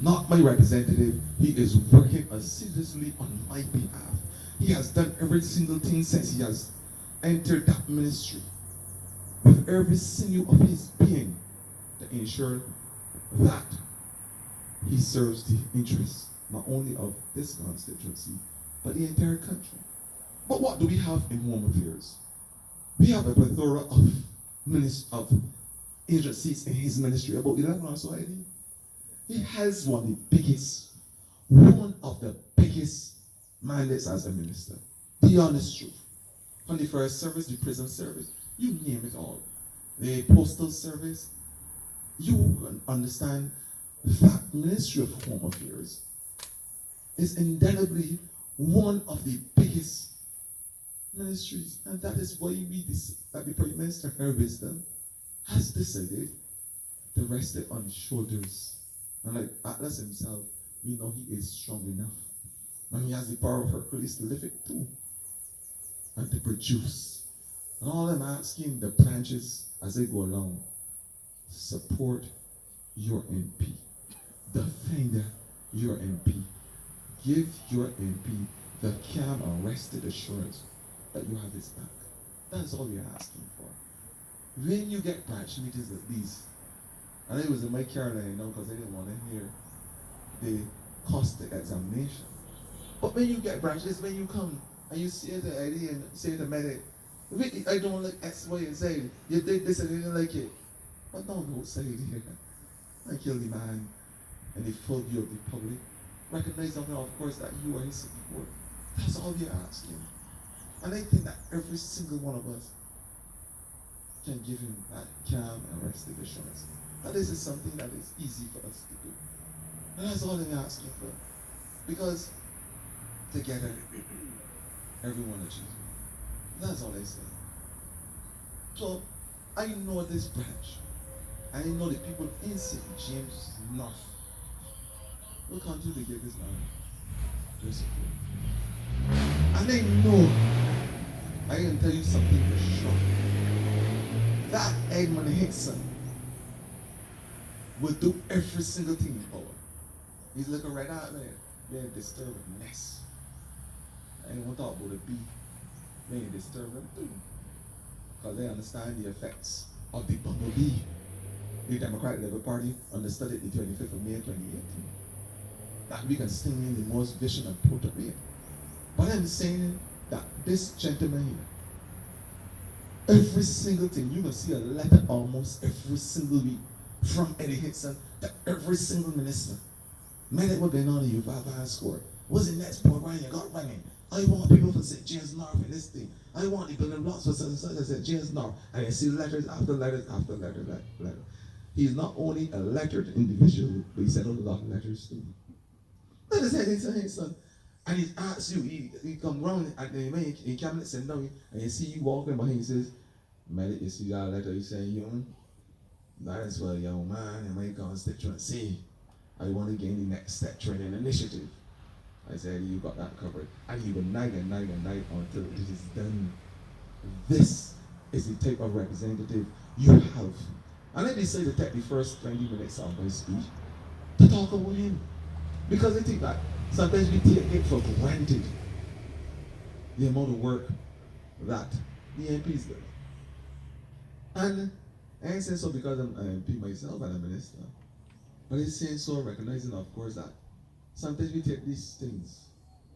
not my representative, he is working assiduously on my behalf. He has done every single thing since he has entered that ministry with every sinew of his being to ensure that he serves the interests not only of this constituency, but the entire country. But what do we have in Home Affairs? We have a plethora of agencies in his ministry, about 11 or so, I think. He has one of the biggest mandates as a minister. The honest truth. From the first service, the prison service, you name it all. The postal service, you understand that Ministry of Home Affairs is indelibly one of the biggest ministries, and that is why the Prime Minister, her wisdom, has decided to rest it on his shoulders. And like Atlas himself, we know he is strong enough. And he has the power of Hercules to lift it too. And to produce. And all I'm asking the branches as they go along, support your MP. Defend your MP. Give your MP the calm and rested assurance that you have his back. That's all we're asking for. When you get branch meetings like these, and it was in my Carolina, because I didn't want to hear the cost of examination. But when you get branches, when you come and you say to Eddie and say to Medic, I don't like X, Y, and Z. You did this and you didn't like it. But don't say it here. I kill the man and the full view of the public. Recognize now, of course, that you are his support. That's all we're asking. And I think that every single one of us can give him that calm and rested assurance. That this is something that is easy for us to do. And that's all I'm asking for. Because together, everyone achieves more. That's all I say. So I know this branch. I know the people in St. James North will continue to give this man their support. And I know, I can tell you something for sure. That Edmund Hinkson will do every single thing in power. He's looking right out there, being disturbed mess. I ain't want to talk about the beef being disturbed too. Because they understand the effects of the bumblebee. The Democratic Labour Party understood it the 25th of May 2018. That we can sing in the most vision and protocol. But I'm saying that this gentleman here, every single thing, you can see a letter almost every single week from Eddie Hinkson to every single minister. Man, what going on in you, Baba score? What's the next program you got running? I want people for St. James North in this thing. I want the building blocks for St. James North. And you see letters after letters after letters. He's not only a lettered individual, but he sent a lot of letters too. That is Hinkson. And he asks you, he come round and he cabinet sitting down and you see you walking behind, he says, man, you see that letter you saying, young, that is for a young man in my constituency. I want to gain the next step training initiative. I said, you got that covered. And he would nag until it is done. This is the type of representative you have. And I decided to take the first 20 minutes of my speech to talk about him. Because I think that sometimes we take it for granted, the amount of work that the MPs do. And I ain't saying so because I'm an MP myself and a minister. But it's saying so recognizing, of course, that sometimes we take these things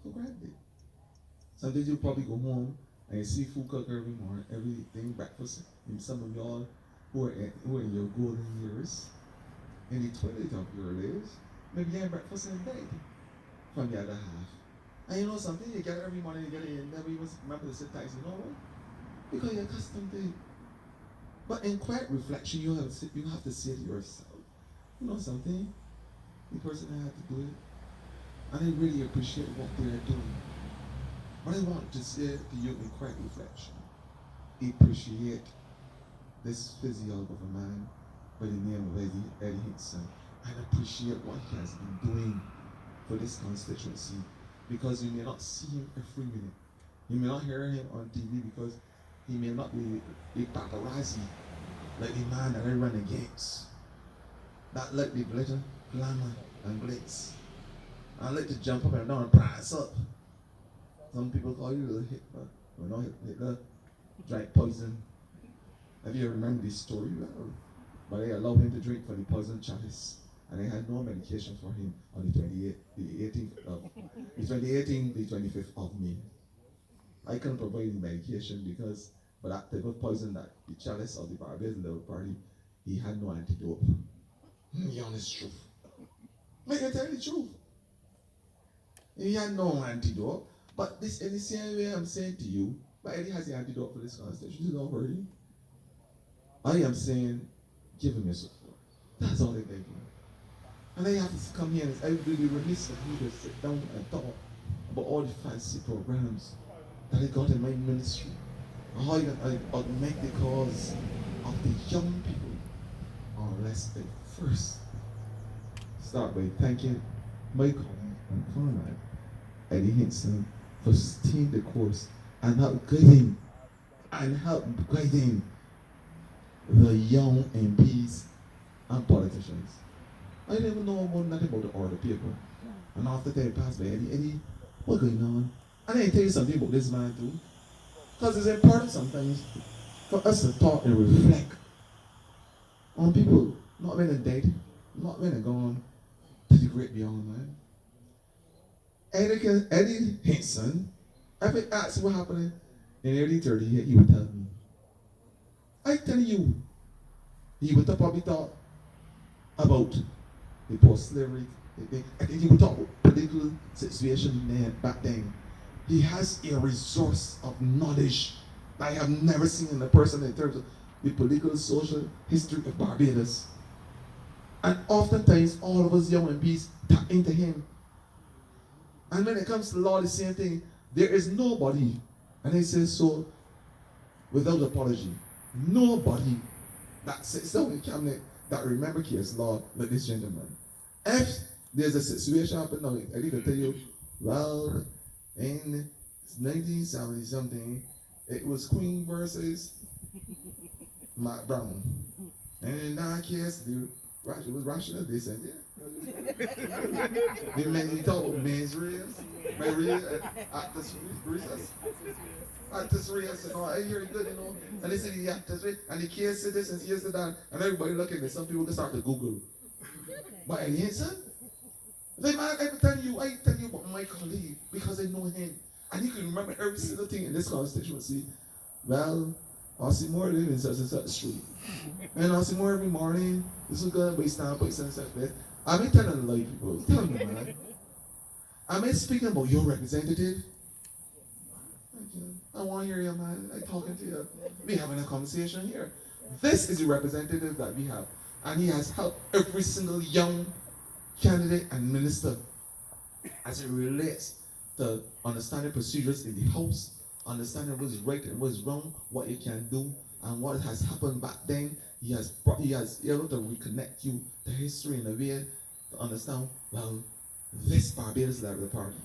for granted. Sometimes you probably go home and you see food cooked every morning, everything, breakfast. And some of y'all who are in your golden years, in the twilight of your lives, maybe you have breakfast in bed from the other half. And you know something, you get it every morning, you get it, you never even remember to sit tight, you know why? Because you're accustomed to it. But in quiet reflection, you have to say to yourself, you know something, the person had to do it, and I really appreciate what they're doing. But I want to say to you in quiet reflection, appreciate this physiology of a man by the name of Eddie Hinkson, and appreciate what he has been doing for this constituency, because you may not see him every minute. You may not hear him on TV because he may not be a paparazzi like the man that I run against. That like the glitter, glamour, and glitz. I like to jump up and down and prance up. Some people call you little Hitler. Well, no, Hitler drank poison. Have you ever remembered this story? But they allowed him to drink from the poison chalice. And they had no medication for him on the 25th of May. I couldn't provide the medication because, for that type of poison, that the chalice of the Barbados Labour Party, he had no antidote. The honest truth. Make I tell you the truth. He had no antidote. But this, in the same way I'm saying to you, but Eddie has the antidote for this constitution. Don't worry. I am saying, give him your support. That's all I beg you. And I have to come here and I will be remiss of me to sit down and talk about all the fancy programs that I got in my ministry. And how I augment the cause of the young people. Unless I first start by thanking my colleague and comrade, Eddie Hinkson, for staying the course and help guiding the young MPs and politicians. I didn't even know about nothing about the order paper. And after they passed by Eddie, what's going on? And I tell you something about this man too. Because it's important sometimes for us to talk and reflect on people not when they're dead, not when they're gone, to the great beyond, man. Eddie Hinkson, if I asked what happened in the early 30s, he would tell me. I tell you, he would probably talk about the post-slavery thing. I think he would talk about political situation back then. He has a resource of knowledge that I have never seen in a person in terms of the political, social history of Barbados. And oftentimes, all of us young MPs tap into him. And when it comes to law, the same thing. There is nobody, and I say so without apology. Nobody that sits down in cabinet that remember case law like this gentleman. If there's a situation happen now, I need to tell you, well, in 1970 something, it was Queen versus Matt Brown. And in that case, it was rational descent, yeah. They made me talk about men's race, my race, actors races. Actors race, you know, I hear it good, you know. And they say the actors race, and the case said this and here's the that, and everybody looking at it. Some people can start to Google. But Hinkson, they might I tell you about Michael Lee because I know him. And you can remember every single thing in this constituency. Well, I see more living in such and such street. And I see more every morning. This is good, waste time, waste time, such this. I've been telling like people, tell me, man. I've been speaking about your representative. I want to hear you, man. I'm talking to you. We having a conversation here. This is the representative that we have. And he has helped every single young candidate and minister as it relates to understanding procedures in the house, understanding what is right and what is wrong, what you can do, and what has happened back then. He has able to reconnect you to history in a way to understand, well, this Barbados Liberal Party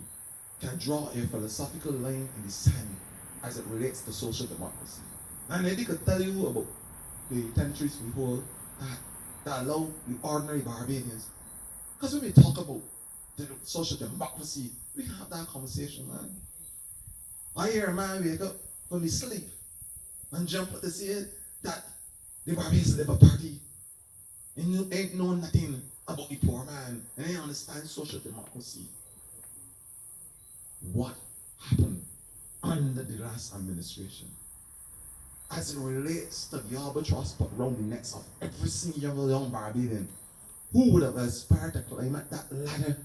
can draw a philosophical line in the sand as it relates to social democracy. And they could tell you about the territories we hold that allow the ordinary Barbadians. Because when we talk about the social democracy, we can have that conversation, man. I hear a man wake up from his sleep and jump up to say that the Barbados Labour Party ain't know nothing about the poor man and they understand social democracy. What happened under the last administration as it relates to the albatross put around the necks of every single young Barbadian who would have aspired to climb at that ladder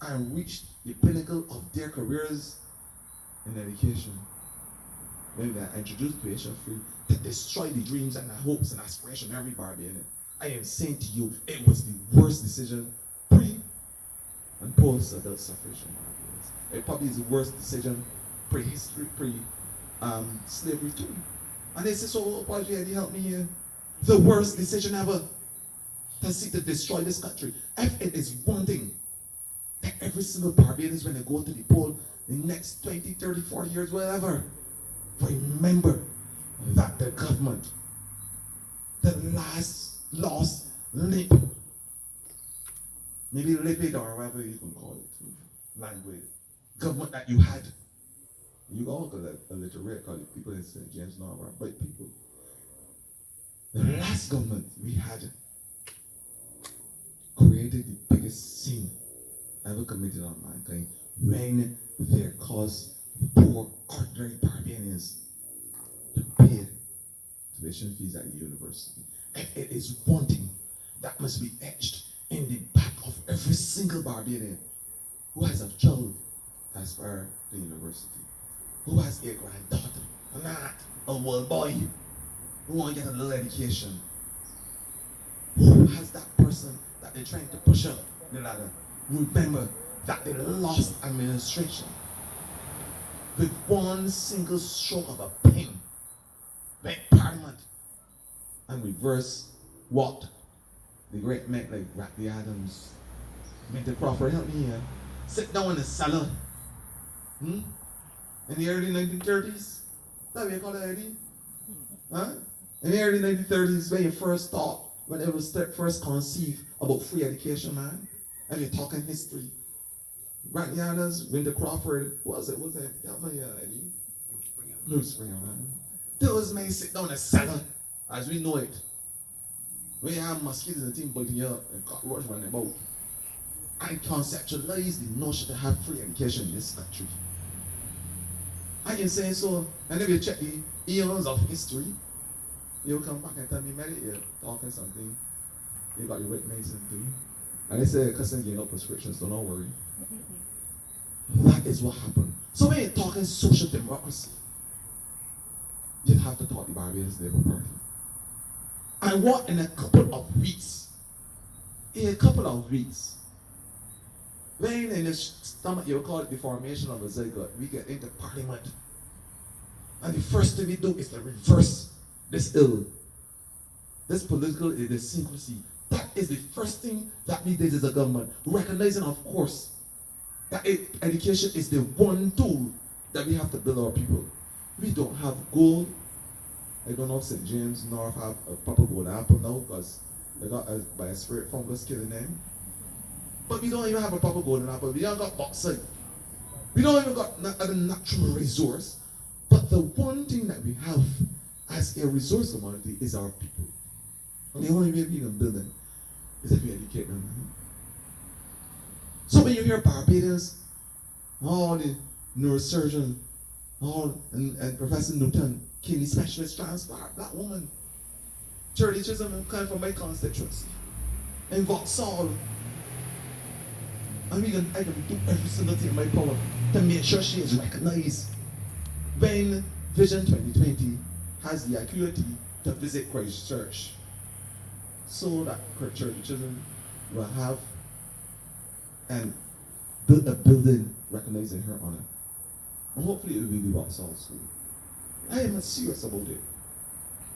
and reach the pinnacle of their careers in education. When they are introduced to tuition free to destroy the dreams and the hopes and aspirations of every Barbadian. I am saying to you, it was the worst decision pre and post adult suffrage in Barbados. It probably is the worst decision pre-history, slavery too. And they say, so apology, Eddie, help me here. The worst decision ever to seek to destroy this country. If it is one thing that every single Barbadian when they go to the poll the next 20, 30, 40 years, whatever, remember that the government, the last lost lip, maybe lipid or whatever you can call it, language, government that you had. You all got a literate call it people in St. James now are white people. The last government we had created the biggest sin ever committed on mankind when they caused poor ordinary Barbadians to pay tuition fees at the university. If it is one thing that must be etched in the back of every single Barbadian who has a child to aspire to university, who has a granddaughter, not a world boy who want to get a little education, who has that person that they're trying to push up the ladder. Remember that they lost administration with one single stroke of a pen, went Parliament and reverse what the great men like Ratley Adams, Minter Crawford, help me here, sit down in the cellar in the early 1930s. That way you call it, Eddie? Huh? In the early 1930s, when you first thought, when it was first conceived about free education, man, and you're talking history. Ratley Adams, Minter Crawford, what was it? Help me here, Eddie? Blue Springer, man. Those men sit down in the cellar, as we know it. We have mosquitoes and things biting you up and cockroaches running about. I conceptualize the notion to have free education in this country. I can say so, and if you check the eons of history, you'll come back and tell me, Mary, you're talking something. You got the right Mason too. And they say, cussing you no prescriptions, so don't worry. That is what happened. So when you're talking social democracy, you have to talk the Barbados Labour Party. And what in a couple of weeks, when in the stomach, you call it the formation of a zygote, we get into Parliament. And the first thing we do is to reverse this ill, this political idiosyncrasy. That is the first thing that we did as a government. Recognizing, of course, that education is the one tool that we have to build our people. We don't have gold. I don't know if St. James North have a proper gold apple now because they got by a spirit fungus killing them. But we don't even have a proper golden apple. We don't got bauxite. We don't even got a natural resource. But the one thing that we have as a resource commodity is our people. And the only way we can build them is if we educate them. So when you hear Barbados, all the neurosurgeon, and Professor Newton, kidney specialist, transplant, black woman, Shirley Chisholm come from my constituency, in Vauxhall. And I can do every single thing in my power to make sure she is recognized. When Vision 2020 has the acuity to visit Christchurch, so that Shirley Chisholm will have and build a building recognizing her honor. And hopefully it will be the Vauxhall School. I am not serious about it.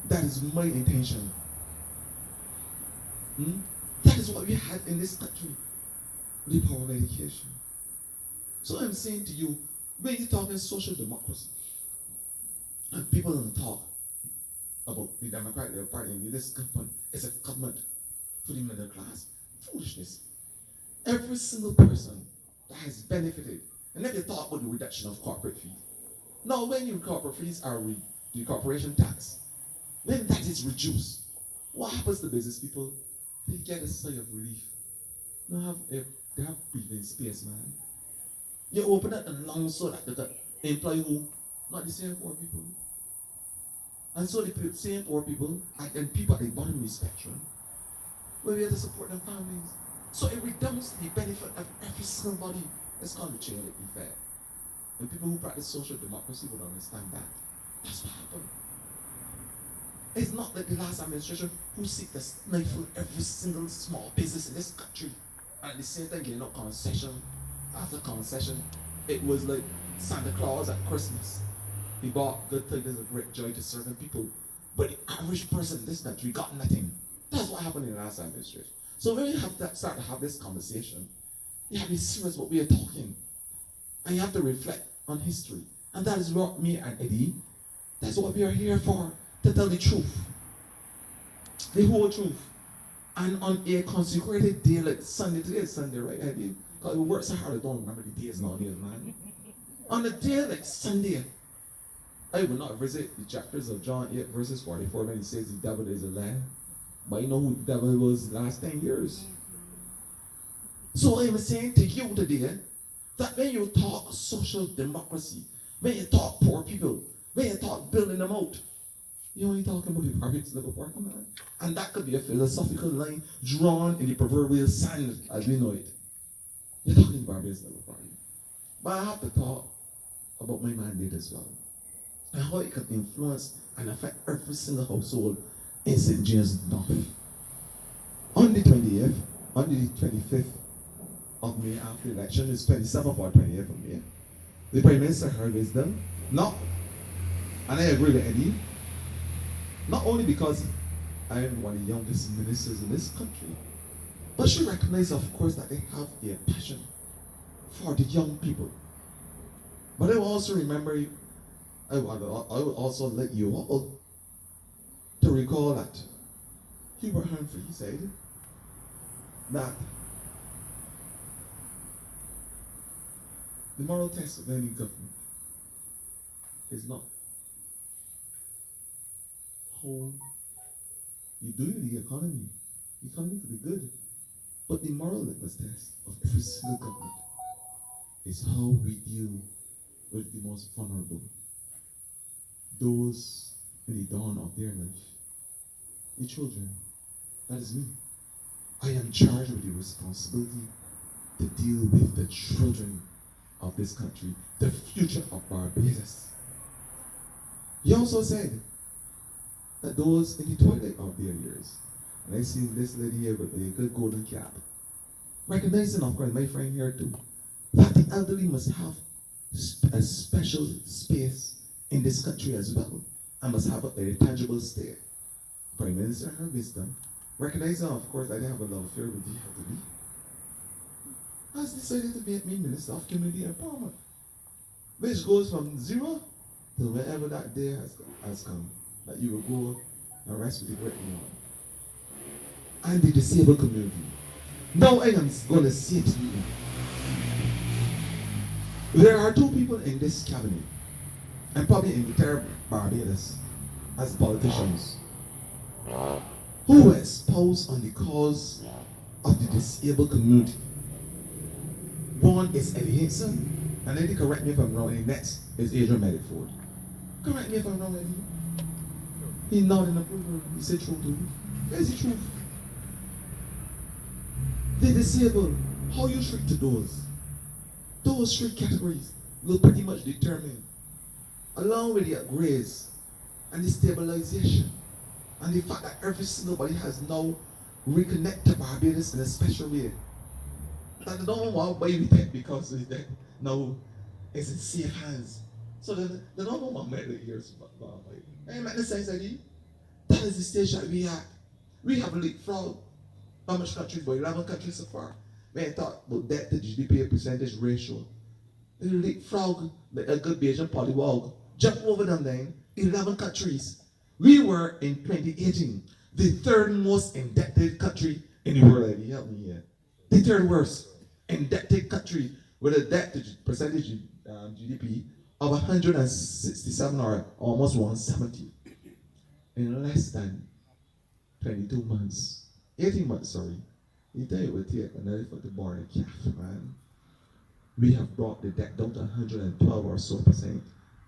That is my intention. That is what we had in this country. The power of education. So I'm saying to you, when you're talking social democracy, and people don't talk about the Democratic Party in this government, it's a government for the middle class. Foolishness. Every single person that has benefited, and then you talk about the reduction of corporate fees. Now, when your corporate fees are the corporation tax, when that is reduced, what happens to business people? They get a sigh of relief. They have breathing space, man. You open up the lungs so that the employee who not the same poor people. And so the same poor people and people at the bottom of the spectrum will be able to support their families. So it redounds the benefit of every single body. It's called the chain effect. And people who practice social democracy would understand that. That's what happened. It's not like the last administration who seek to stifle every single small business in this country. And at the same time getting up concession after concession. It was like Santa Claus at Christmas. He bought good tidings of great joy to certain people. But the average person in this country got nothing. That's what happened in the last administration. So when you have to start to have this conversation, you have to be serious what we are talking. And you have to reflect on history. And that is what me and Eddie, that's what we are here for, to tell the truth. The whole truth. And on a consecrated day like Sunday, today is Sunday, right, Eddie? Because we work so hard, I don't remember the days nowadays, man. On a day like Sunday, I will not visit the chapters of John 8 verses 44 when he says the devil is a lie. But you know who the devil was the last 10 years. So I'm saying to you today that when you talk social democracy, when you talk poor people, when you talk building them out, you only talking about the Barbados level parking lot. And that could be a philosophical line drawn in the proverbial sand as we know it. You're talking Barbados level parking. But I have to talk about my mandate as well. And how it can influence and affect every single household in St. James North. On the 20th, on the 25th of May after the election, it's 27th or 28th of May, the Prime Minister heard wisdom, and I agree with Eddie, not only because I am one of the youngest ministers in this country, but she recognized, of course, that they have a passion for the young people. But I will also remember, I will also let you all to recall that Hubert Humphrey said that the moral test of any government is not how you do the economy. The economy could be good, but the moral litmus test of every single government is how we deal with the most vulnerable, those in the dawn of their life, the children. That is me. I am charged with the responsibility to deal with the children of this country, the future of Barbados. He also said that those in the twilight of their years, and I see this lady here with a good golden cap, recognizing, of course, my friend here too, that the elderly must have a special space in this country as well, and must have a tangible state. Prime Minister her wisdom, recognizing of course that they have a love affair with the elderly, has decided to make me Minister of Community Empowerment, which goes from zero to wherever that day has come, that you will go and rest with the great Lord. And the disabled community. Now I am going to say to you, there are two people in this cabinet, and probably in the entire Barbados, as politicians, who espouse on the cause of the disabled community. One is Hinkson, and then they correct me if I'm wrong, and next is Adrian Forde. Correct me if I'm wrong, Eddie. He nodded in approval. He said true to you. Where's the truth? The disabled, how you treat to those three categories will pretty much determine, along with the upgrades and the stabilization and the fact that every single body has now reconnected to Barbados in a special way. That they don't want to buy with it because now it's in safe hands. So they don't want to make years. Ain't make the sense, Eddie? That is the stage that we are. We have leapfrogged how much countries, but 11 countries so far. When I talk about debt to GDP percentage ratio, they leapfrog a good Bayesian polywog, jump over them then, 11 countries. We were in 2018 the third most indebted country in the world. Eddie, help me here. The third worst indebted country with a debt to percentage GDP of 167 or almost 170 in less than 22 months. 18 months, sorry. You tell it would take another for the born calf, man. We have brought the debt down to 112 or so percent,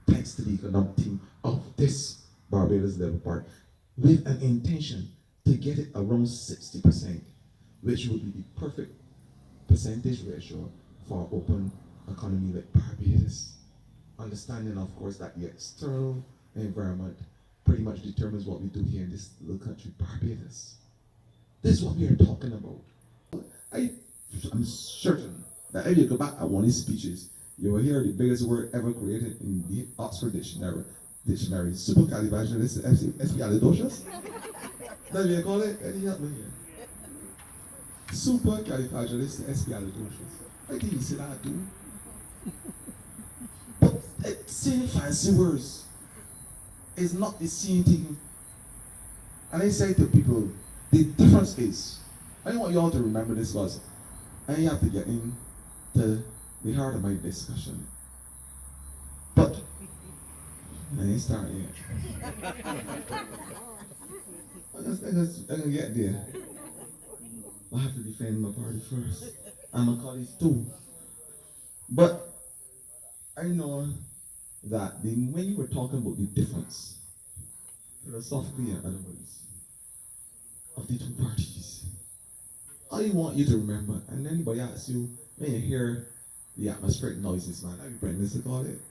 thanks to the economic team of this Barbados Labour Party, with an intention to get it around 60%, which would be the perfect percentage ratio for open economy like Barbados. Understanding, of course, that the external environment pretty much determines what we do here in this little country, Barbados. This is what we are talking about. I'm certain that if you go back at one of his speeches, you will hear the biggest word ever created in the Oxford Dictionary, supercalifragilisticexpialidocious. That's what you call it? Eddie, help me here. Supercalifragilisticexpialidocious. I think you see that too. But saying fancy words is not the same thing. And I say to people, the difference is, I want you all to remember this was, I have to get into the heart of my discussion. But, I ain't starting yet. I'm gonna get there. I have to defend my party first. And my colleagues too. But, I know that when you were talking about the difference, philosophically and otherwise, of the two parties, I want you to remember, and anybody asks you, when you hear the atmospheric noises, man, how you bring this to call it?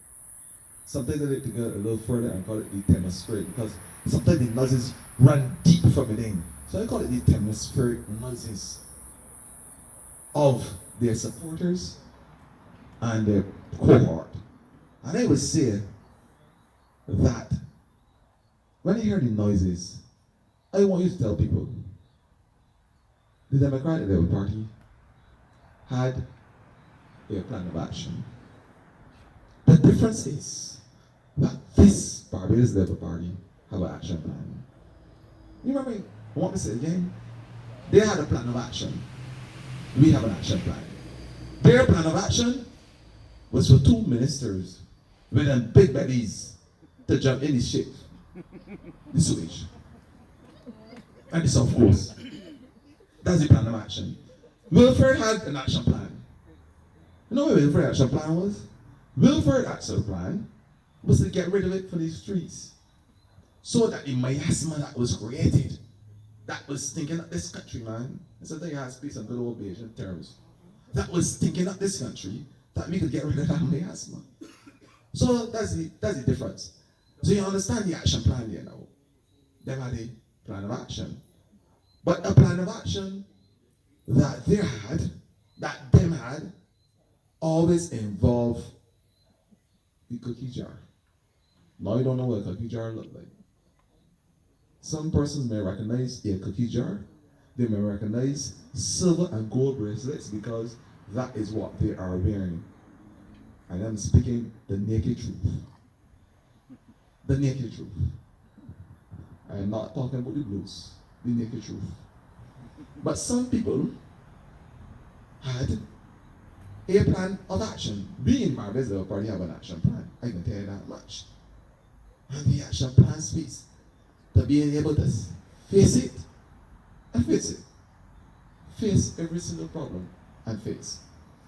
Sometimes I like to go a little further and call it the atmospheric, because sometimes the noises run deep from within. So I call it the atmospheric noises of their supporters and their cohort. And I would say that when you hear the noises, I want you to tell people the Democratic Labour Party had a plan of action. The difference is that this Barbados Labour Party have an action plan. You remember, I want to say again, they had a plan of action. We have an action plan. Their plan of action was for two ministers with them big bellies to jump in the ship, the sewage, and the South Coast. That's the plan of action. Wilford had an action plan. You know what Wilford's action plan was? Wilford's action plan was to get rid of it for the streets. So that the miasma that was created, that was stinking up this country, man. It's a thing I speak some good old Bayesian terms. That was stinking up this country, that we could get rid of that miasma. So that's the difference. So you understand the action plan here now. Them had a plan of action. But a plan of action that them had, always involved the cookie jar. Now you don't know what a cookie jar look like. Some persons may recognize a cookie jar. They may recognize silver and gold bracelets because that is what they are wearing. And I'm speaking the naked truth. The naked truth. I am not talking about the blues. The naked truth. But some people had a plan of action. Being Barbados, they'll probably have an action plan. I can tell you that much. And the action plan speaks to being able to face it and face it. Face every single problem and face.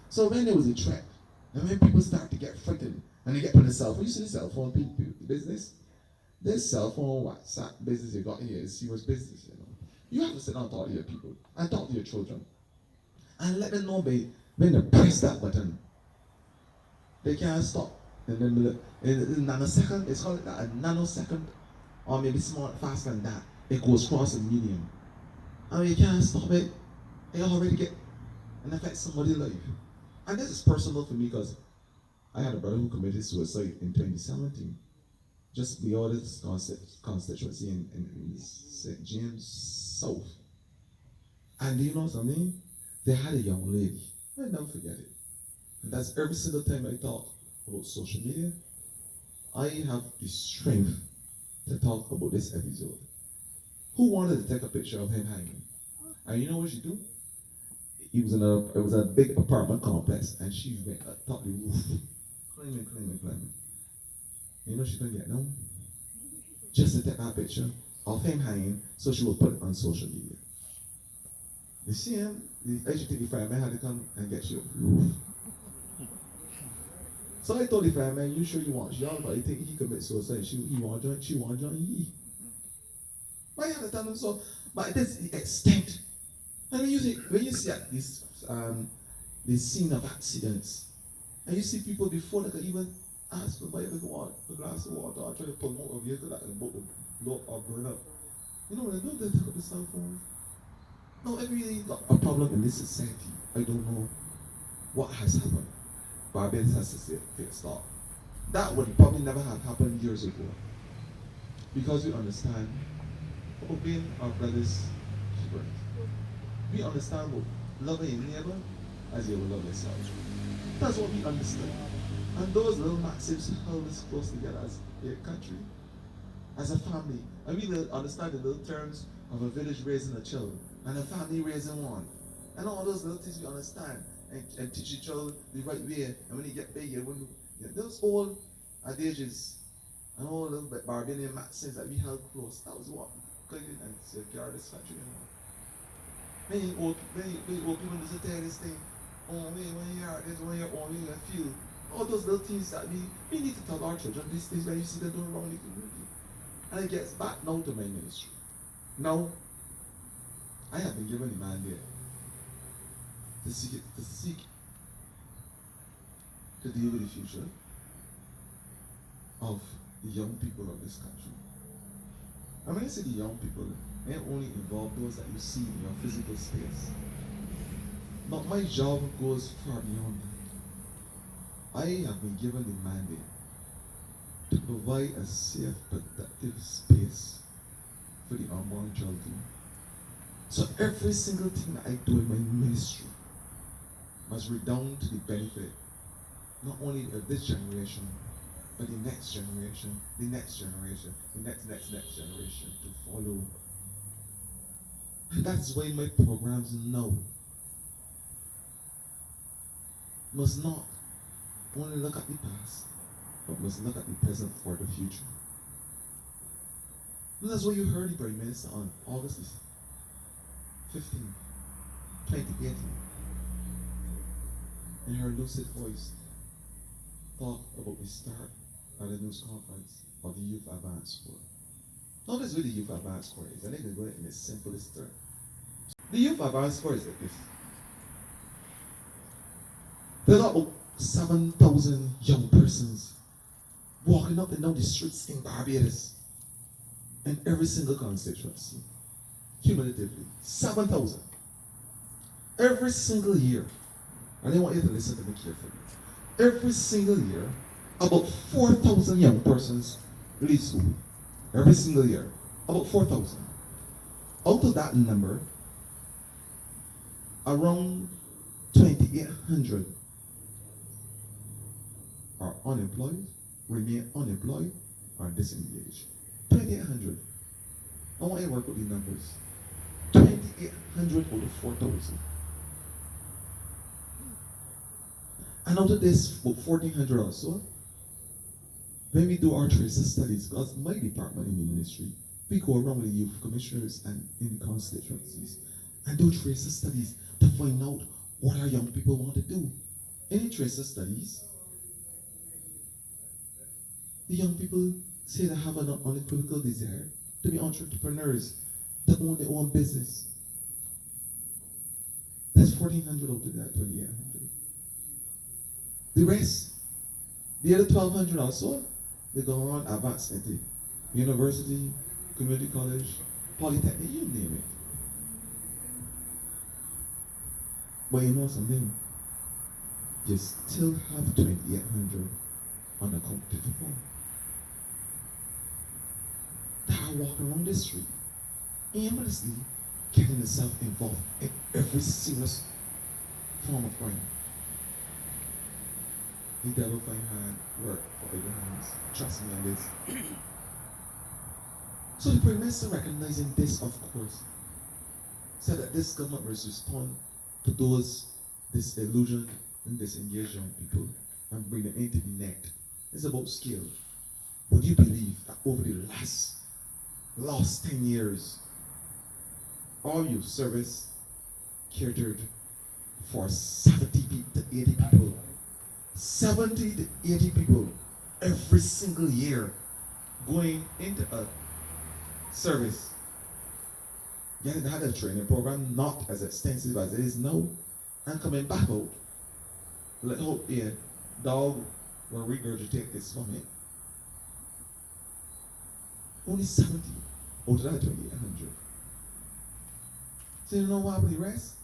So when there was a threat, and when people start to get frightened and they get on the cell phone, you see the cell phone people business? This cell phone WhatsApp business you got here is serious business, you know. You have to sit down and talk to your people and talk to your children. And let them know when they press that button, they can't stop. And then in a nanosecond, it's called a nanosecond, or maybe small, faster than that, it goes across a medium. And you can't stop it, it already get and affect somebody's life. And this is personal for me because I had a brother who committed suicide in 2017. Just the oldest constituency in St. James South. And do you know something? They had a young lady. I'll never forget it. And that's every single time I talk about social media, I have the strength to talk about this episode. Who wanted to take a picture of him hanging? And you know what she do? It was a big apartment complex, and she went up top the roof, climbing. You know she couldn't get down? Just to take that picture of him hanging, so she would put it on social media. You see him? The HTTP fireman had to come and get you. So I told the fireman, you sure you want y'all, but I think he commit suicide. She want to join he. Why you have to tell him so? But this is the extent. And when you see this scene of accidents, and you see people before they could even ask for a glass of water or try to promote a vehicle that about to blow or burn up. You know what I do? They take up the cell phone. No, every a problem in this society. I don't know what has happened. Barbados has to say stop. That would probably never have happened years ago. Because we understand obeying our brothers' keepers. We understand what loving your neighbor as you will love yourself. That's what we understand. And those little maxims held us close together as a country, as a family. And we understand the little terms of a village raising a child and a family raising one. And all those little things we understand and teach each other the right way. And when you get big, those old adages and all little Barbadian maxims that we held close, that was what guided and secured this country. Many old people used to tell this thing, oh, when you're on, you're going to feel. All those little things that we need to tell our children, these things when you see them doing wrong in the community. And it gets back now to my ministry. Now, I have been given a mandate to seek to deal with the future of the young people of this country. And when I say the young people, I don't only involve those that you see in your physical space. But my job goes far beyond that. I have been given the mandate to provide a safe, productive space for the unborn child too. So every single thing that I do in my ministry must redound to the benefit not only of this generation, but the next generation, the next generation, the next generation to follow. And that's why my programs now must not only look at the past, but must look at the present for the future. And that's what you heard the Prime Minister on August 15, 2018. In her lucid voice, talk about the start of the news conference of the Youth Advance Corps. Notice what the Youth Advance Corps is. I think they're going in the simplest term. The Youth Advance Corps is like this. There are about 7,000 young persons walking up and down the streets in Barbados in every single constituency, cumulatively, 7,000. Every single year, and I want you to listen to me carefully. Every single year, about 4,000 young persons leave school every single year, about 4,000. Out of that number, around 2,800 are unemployed, remain unemployed, or disengaged. 2,800. I want you to work with these numbers. 2,800 out of 4,000. And out of this, about 1,400 or so, when we do our traces studies, because my department in the ministry, we go around with the youth commissioners and in the constituencies and do traces studies to find out what our young people want to do. In the traces studies, the young people say they have an unequivocal desire to be entrepreneurs, to own their own business. That's 1,400 out of that 2,800. The rest, the other 1,200 or so, they go on advanced into university, community college, polytechnic, you name it. But you know something? You still have 2,800 unaccounted for. That are walking around the street, aimlessly getting themselves involved in every serious form of crime. The devil find hard work for your hands. Trust me on this. So the Prime Minister recognizing this, of course, said that this government must respond to those disillusioned and disengaged young people and bring them into the net. It's about skill. Would you believe that over the last 10 years, all youth service catered for 70 to 80 people? 70 to 80 people every single year going into a service. Yeah, they had a training program, not as extensive as it is now, and coming back out. Let hope a dog will regurgitate this vomit. Only 70 out of that 2,800. So you know what happened the rest?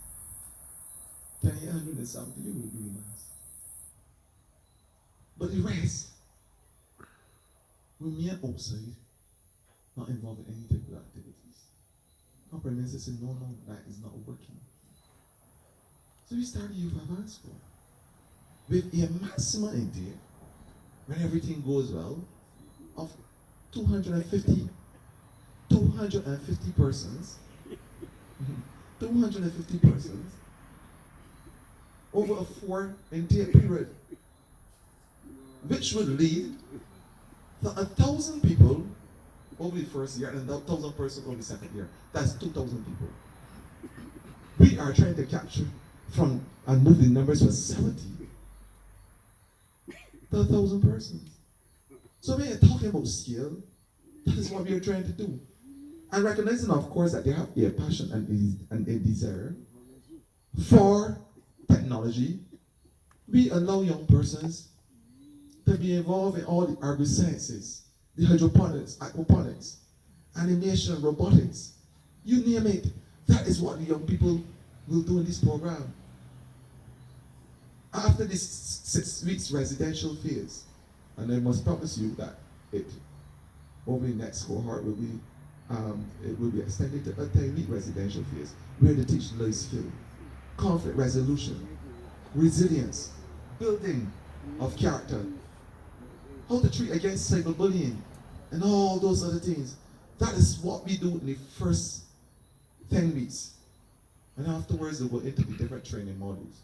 2,870, you will do the math. But the rest remain outside, not involved in any type of activities. Our Prime Minister said, no, that is not working. So we started Youth Advance School with a maximum intake, when everything goes well, of 250 persons. 250 persons over a 4 intake period, which would lead to 1,000 people over the first year and 1,000 persons over the second year. That's 2,000 people. We are trying to capture from and move the numbers from 70 to 1,000 persons. So when you're talking about scale, that is what we are trying to do. And recognizing, of course, that they have a passion and a desire for technology, we allow young persons to be involved in all the agri-sciences, the hydroponics, aquaponics, animation, robotics, you name it. That is what the young people will do in this program. After this 6 weeks residential phase, and I must promise you that it, over the next cohort, it will be extended to a 10-week residential phase, where they teach life skill, conflict resolution, resilience, building of character, how to treat against cyberbullying, and all those other things. That is what we do in the first 10 weeks. And afterwards, they go into the different training modules,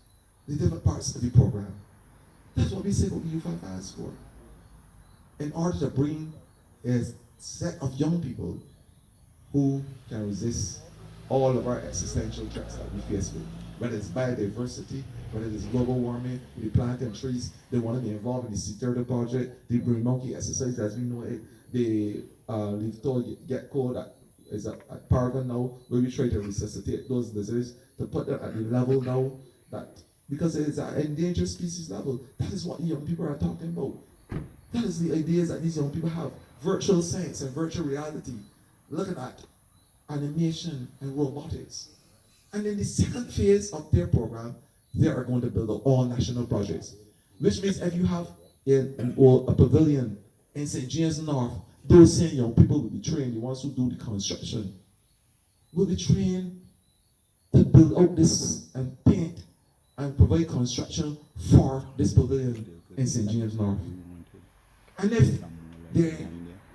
the different parts of the program. That's what we say about the Youth Advance for. In order to bring a set of young people who can resist all of our existential threats that we face with, whether it's biodiversity, whether it's global warming, the planting trees. They want to be involved in the Sea Turtle project, the Green Monkey exercise as we know it, the leaf tall gecko that is at Paragon now, where we try to resuscitate those lizards to put them at the level now that, because it's an endangered species level. That is what the young people are talking about. That is the ideas that these young people have. Virtual science and virtual reality. Looking at animation and robotics. And in the second phase of their program, they are going to build up all national projects. Which means if you have a pavilion in St. James North Those same young people will be trained, the ones who do the construction, will be trained to build out this and paint and provide construction for this pavilion in St. James North. And if there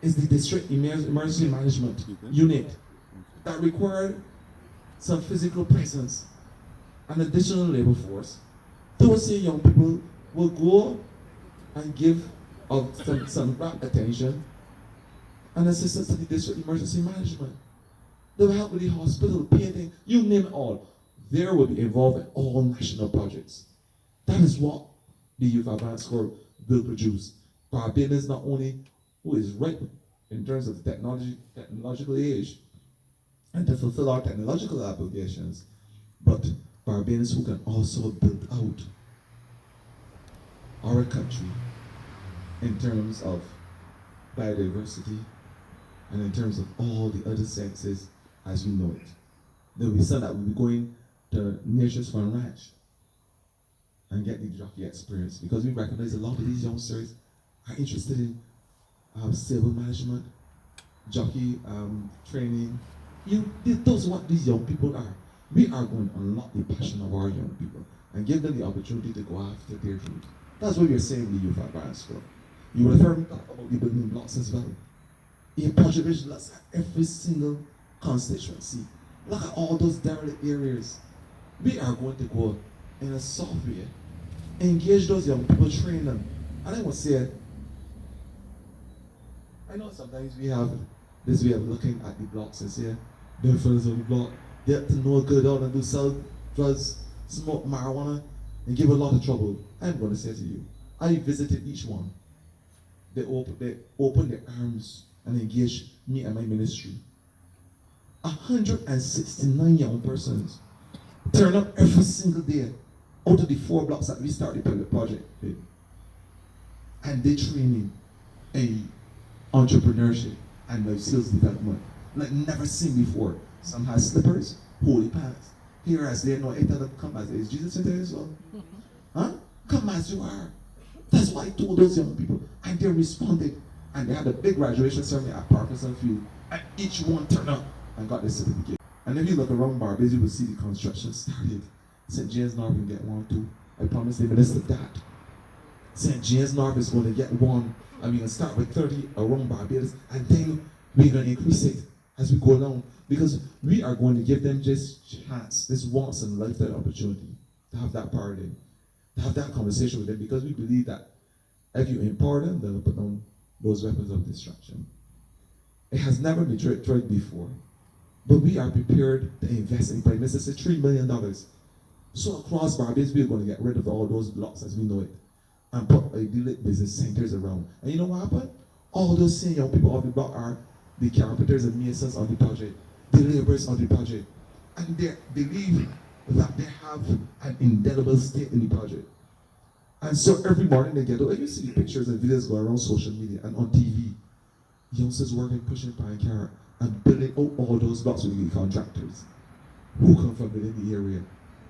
is the district emergency management unit that required some physical presence and additional labor force, those same young people will go and give of some rapt attention and assistance to the district emergency management. They will help with the hospital, painting, you name it all. They will be involved in all national projects. That is what the Youth Advance Corps will produce. Barbados not only who is ripe in terms of technological age and to fulfill our technological obligations, but Barbados who can also build out our country in terms of biodiversity and in terms of all the other senses as we know it. There will be some that will be going to Nature's Fun Ranch and get the jockey experience, because we recognize a lot of these youngsters are interested in stable management, jockey training. Those are what these young people are. We are going to unlock the passion of our young people and give them the opportunity to go after their dreams. That's what we're saying in the Youth Advance Club. You will have heard me talk about the building blocks as well. In Project Ridge, let's at every single constituency. Look at all those derelict areas. We are going to go in a soft way, engage those young people, train them. And I will say, I know sometimes we have this way of looking at the blocks and say, they're fellas on the block, they have to know good out and do sell drugs, smoke marijuana, and give a lot of trouble. I'm going to say to you, I visited each one. They opened their arms and engaged me and my ministry. 169 young persons turn up every single day out of the 4 blocks that we started the project with. And they training in entrepreneurship and life skills development like never seen before. Some have slippers, holy pants. Here as they know, it doesn't come as is Jesus in there as well? Huh? Come as you are. That's why I told those young people, and they responded, and they had a big graduation ceremony at Parkinson Field, and each one turned up and got their certificate. And if you look around Barbados, you will see the construction started. St. James North will get one too. I promised the minister that. St. James North is going to get one, and we're going to start with 30 around Barbados, and then we're going to increase it as we go along, because we are going to give them this chance, this once in a lifetime opportunity to have that paradigm, to have that conversation with them, because we believe that if you empower them, they'll put down those weapons of destruction. It has never been tried before, but we are prepared to invest in Prime Minister said $3 million. So across Barbados, we are going to get rid of all those blocks as we know it and put elite business centers around. And you know what happened? All those same young people on the block are the carpenters and masons on the project, the laborers on the project, and they believe that they have an indelible stake in the project. And so every morning they get out, you see the pictures and videos go around social media and on TV, youngsters working, pushing pine car and building out all those blocks with the contractors who come from within the area.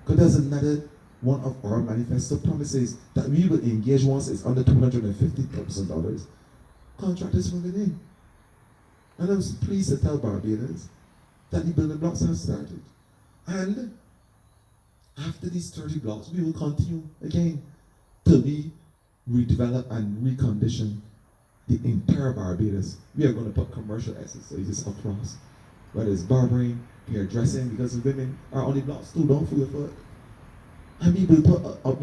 Because there's another one of our manifesto promises that we will engage once it's under $250,000 contractors from within. And I was pleased to tell Barbados that the building blocks have started. And after these 30 blocks, we will continue again till we redevelop and recondition the entire Barbados. We are going to put commercial exercises across, whether it's barbering, hairdressing, because the women are on the blocks too, don't fool your foot. And we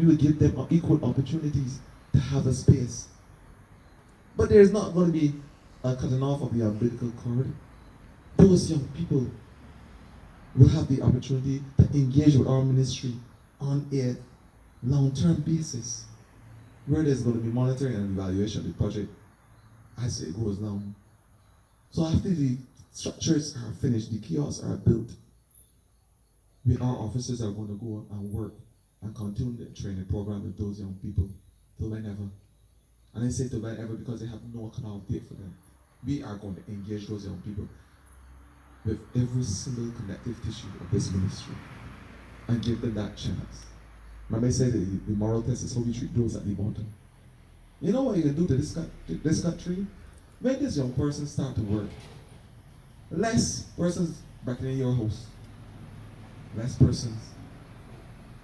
will give them equal opportunities to have a space. But there's not going to be a cutting off of the umbilical cord. Those young people will have the opportunity to engage with our ministry on a long-term basis, where there's going to be monitoring and evaluation of the project as it goes along. So after the structures are finished, the kiosks are built, our officers are going to go and work and continue the training program with those young people till whenever. And I say till whenever because they have no cut-off date for them. We are going to engage those young people with every single connective tissue of this ministry and give them that chance. Remember I said the moral test is how we treat those at the bottom. You know what you can do to this country? when this young person start to work, less persons breaking in your house, less persons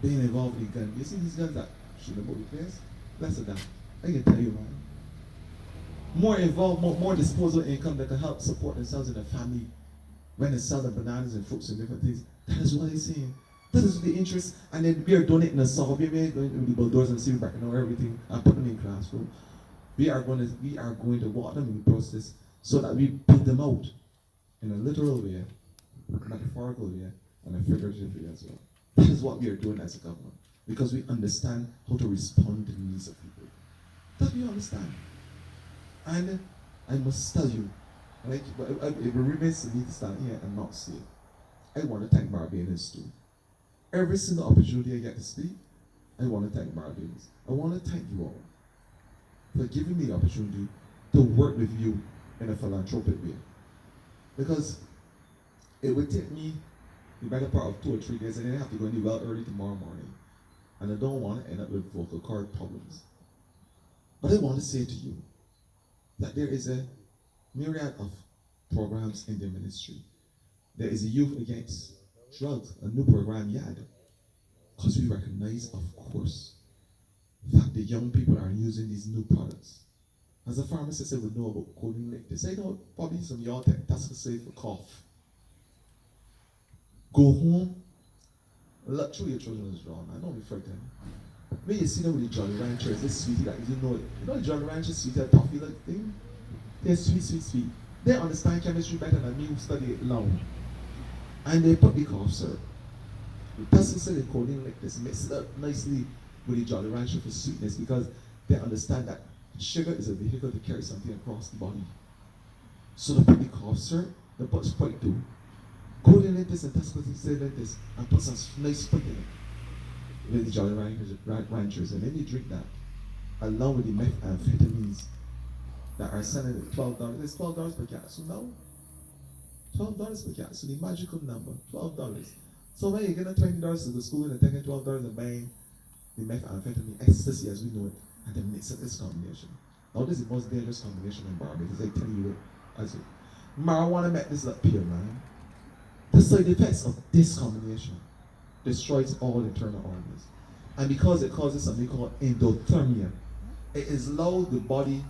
being involved in guns. You see these guns that shoot about the place? Less of that. I can tell you, man. More involved, more disposable income that can help support themselves and their family when they sell the bananas and fruits and different things. That is what they're saying. That is the interest. And then we are donating the soil. We are going to the bulldoors and see back and everything and put them in classroom. We are going to walk them in the process so that we put them out in a literal way, metaphorical way, and a figurative way as well. That is what we are doing as a government, because we understand how to respond to the needs of people. That we understand. And I must tell you, like, it remains to me to stand here and not say, I want to thank Barbadians too. Every single opportunity I get to speak, I want to thank Barbadians. I want to thank you all for giving me the opportunity to work with you in a philanthropic way. Because it would take me the better part of 2 or 3 days, and then I have to go in the well early tomorrow morning. And I don't want to end up with vocal cord problems. But I want to say to you that there is a myriad of programs in the ministry. There is a Youth Against Drugs, a new program YAD. Because we recognize, of course, that the young people are using these new products. As a pharmacist, I would know about codeine like this. I know probably some of y'all take that's safe for cough. Go home, look through your children's drawn. I don't be frightened. When you see them with the Jolly Ranchers, this sweetie that you know it. You know the Jolly Ranchers sweetie, that toffee like thing? They're sweet, sweet, sweet. They understand chemistry better than me who study it long. And they put the cough syrup. The person said the codeine like this, mix it up nicely with the Jolly Rancher for sweetness, because they understand that sugar is a vehicle to carry something across the body. So they put the cough syrup, they put Sprite too. Codeine like this and Tuscaloosa say like this, and put some nice Sprite in it with the Jolly Ranchers, and then you drink that along with the methamphetamines that are selling at $12. It's $12 per capsule now. $12 per capsule, the magical number, $12. So when you get a $20 to the school and taking $12 and buying the methamphetamine, ecstasy as we know it, and then mix it this combination. Now this is the most dangerous combination in Barbados, I tell you it. As marijuana make this up here, man. The side effects of this combination destroys all internal organs. And because it causes something called endothermia, it is allows the body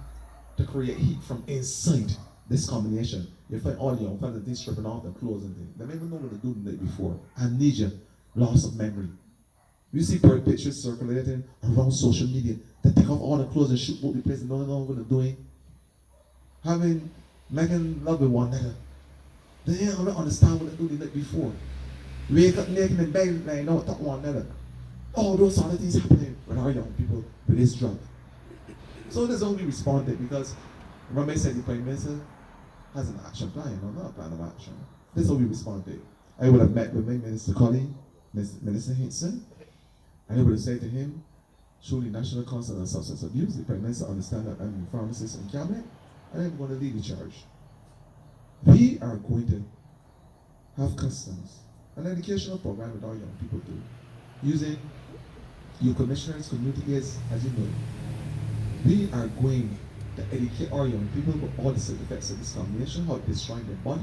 to create heat from inside this combination. You find all the young fellas and things stripping off their clothes and things. They don't even know what to do the night before. Amnesia, loss of memory. You see bird pictures circulating around social media. They take off all the clothes and shoot both the place and don't know what they're doing. Making love with one another. They don't understand what they do the night before. Wake up naked in bed and they don't talk to one another. All those other things happening with our young people with this drug. So this is how we responded, because remember I said the Prime Minister has an action plan, not a plan of action. This is how we responded. I would have met with my minister colleague, Minister Hinkson, and I would have said to him, through the National Council on Substance Abuse, the Prime Minister understand that I'm a pharmacist in cabinet, and I'm going to lead the charge. We are going to have customs, an educational program with our young people too, using your commissioners, community aids, as you know. We are going to educate our young people about all the side effects of this combination, how it destroys their body.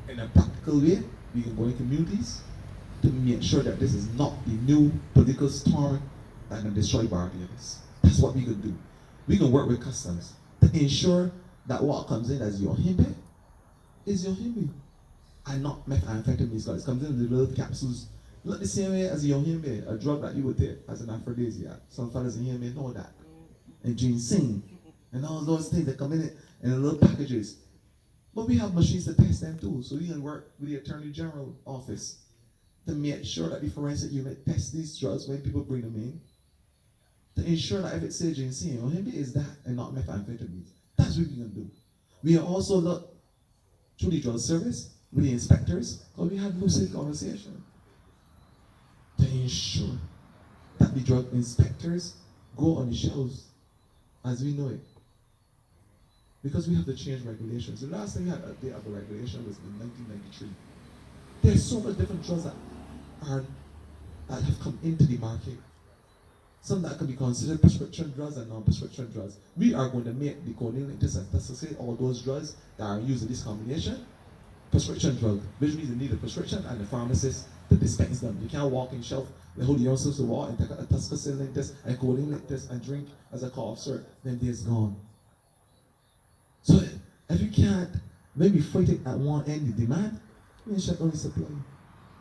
In a practical way, we can go in communities to make sure that this is not the new political storm that can destroy Barbados. That's what we can do. We can work with customs to ensure that what comes in as your himbe is your himbe, and not methamphetamines, because it comes in the little capsules. Not the same way as your himbe, a drug that you would take as an aphrodisiac. Some fellas in here may know that. And ginseng, and all those things that come in it in the little packages. But we have machines to test them too, so we can work with the Attorney General office to make sure that the forensic unit tests these drugs when people bring them in, to ensure that if it says ginseng, or maybe it's that and not methamphetamines. That's what we can do. We are also look through the drug service with the inspectors, because we have lucid conversation to ensure that the drug inspectors go on the shelves as we know it. Because we have to change regulations. The last thing we had a day of a regulation was in 1993. There's so many different drugs that have come into the market. some that can be considered prescription drugs and non-prescription drugs. We are going to make the codeine like this and testosterone, all those drugs that are used in this combination, prescription drug, which means you need a prescription and the pharmacist to dispense them. You can't walk in shelf, they hold your own to walk and take a testosterone like this and codeine like this and drink as a cough syrup, then days gone. So if you can't maybe fight it at one end, the demand, you shut down the supply.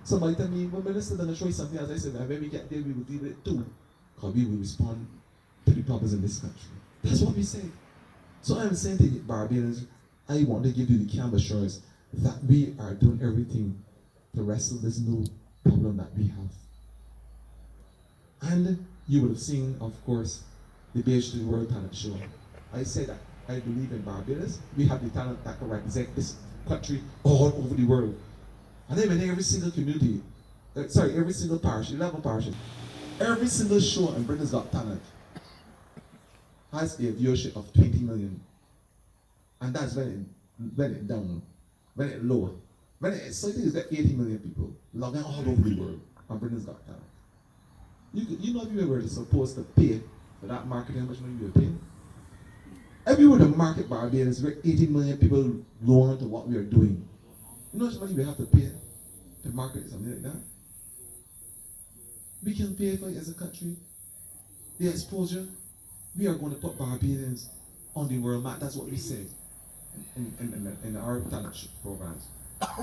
Somebody tell me, well, minister gonna show you something, as I said, and when we get there, we will deal with it too. Because we will respond to the problems in this country. That's what we say. So I'm saying to you, Barbadians, I want to give you the calm assurance that we are doing everything to wrestle this new problem that we have. And you would have seen, of course, the BHD World Talent Show. I say that I believe in Barbados. We have the talent that can represent this country all over the world. And then in every single community, every single parish, 11 parishes, every single show in Britain's Got Talent has a viewership of 20 million. And that's when it down, when it lower. When it, so it is that 80 million people logging all over the world on Britain's Got Talent. You know if you were supposed to pay for that marketing, how much money you were paying? If we were to market Barbados, we're 80 million people go on to what we are doing. You know how much money we have to pay to market something like that? We can pay for it as a country. The exposure, we are going to put Barbadians on the world map. That's what we say in our talent programs.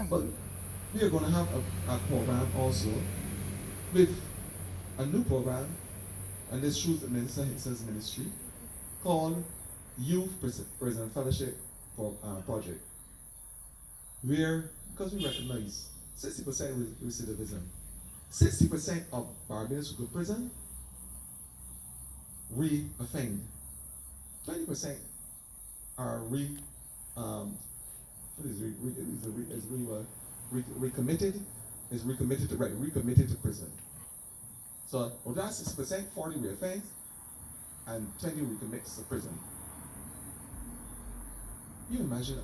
But we are going to have a program also with a new program, and this through the Minister Hinson's ministry, called Youth Prison Fellowship Project, where, because we recognize 60% recidivism, 60% of Barbadians who go to prison re-offend, 20% are recommitted to prison. So of that 60%, 40 re-offend, and 20 recommits to prison. You imagine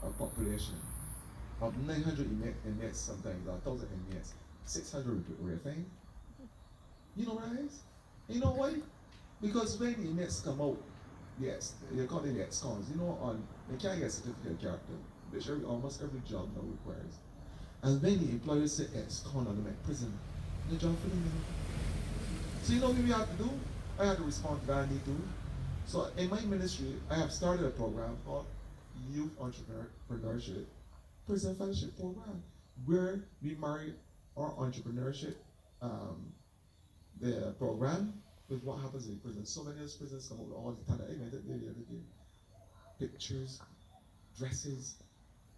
a population of 900 inmates sometimes, or 1,000 inmates, 600 re-offend. You know what it is? You know why? Because when the inmates come out, yes, they call it ex-cons. You know, they can't get certificate of character, which almost every job now requires. And when the employers say ex-con on them at prison, the job for them. So you know what we have to do? I have to respond to that I need to. So in my ministry, I have started a program called Youth Entrepreneurship Prison Fellowship Program, where we marry our entrepreneurship the program with what happens in prison. So many of those prisons come out with all the talent. I invented the other day. Pictures, dresses,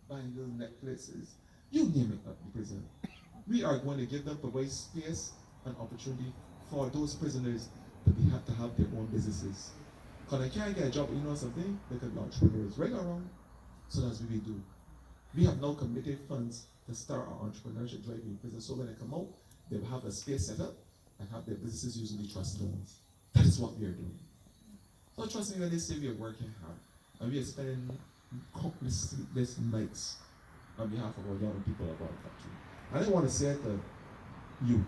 bangles, necklaces, you name it at the prison. We are going to give them provide space and opportunity for those prisoners to have their own businesses. Because they can't get a job, but you know something? They can be entrepreneurs, right or wrong? So that's what we do. We have now committed funds to start our entrepreneurship drive in prison. So when they come out, they will have a space set up and have their businesses using the trust loans. That is what we are doing. So trust me when they say we are working hard and we are spending countless sleepless nights on behalf of our young people of our country. And I want to say to you,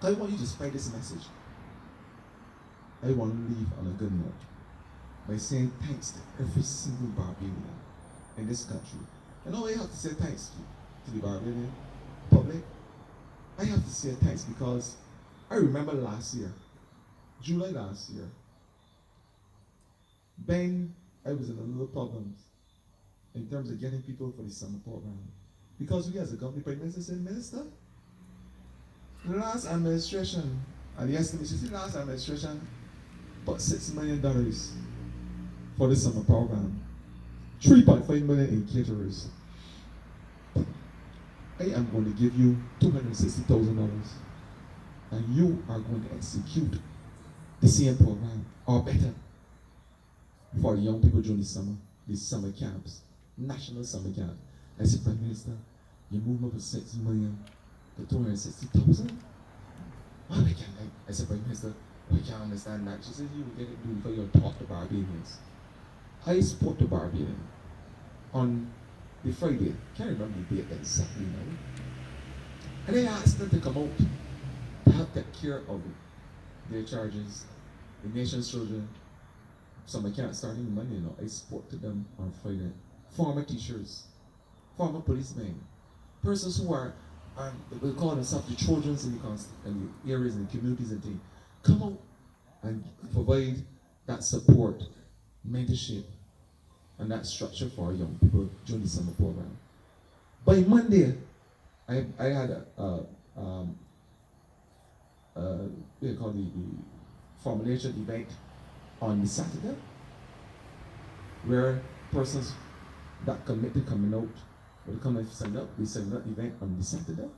I want you to spread this message. I want to leave on a good note by saying thanks to every single Barbadian in this country. And all I have to say thanks to the Barbadian public. I have to say thanks because I remember last year, July last year, I was in a little problems in terms of getting people for the summer program. Because we as a government, Prime Minister said, Minister, the last administration, and the estimation, the last administration, about $6 million for the summer program. 3.5 million in caterers. I am going to give you $260,000, and you are going to execute the same program or better for the young people during the summer camps, national summer camp. I said, Prime Minister, you move up from 6 million to 260,000? I said, Prime Minister, I can't understand that. She said, you will get it due before you talk to Barbadians. I spoke to Barbadian on the Friday, can't remember the date exactly now. And I asked them to come out to help take care of their charges. The nation's children, some I can't start any money, I spoke to them on Friday. Former teachers, former policemen, persons who they call themselves the children's in the areas and the communities and things. Come out and provide that support, mentorship, and that structure for our young people during the summer program. By Monday, I had they call the formulation event on the Saturday, where persons that commit to coming out will come and sign up. They sign up event on the Saturday.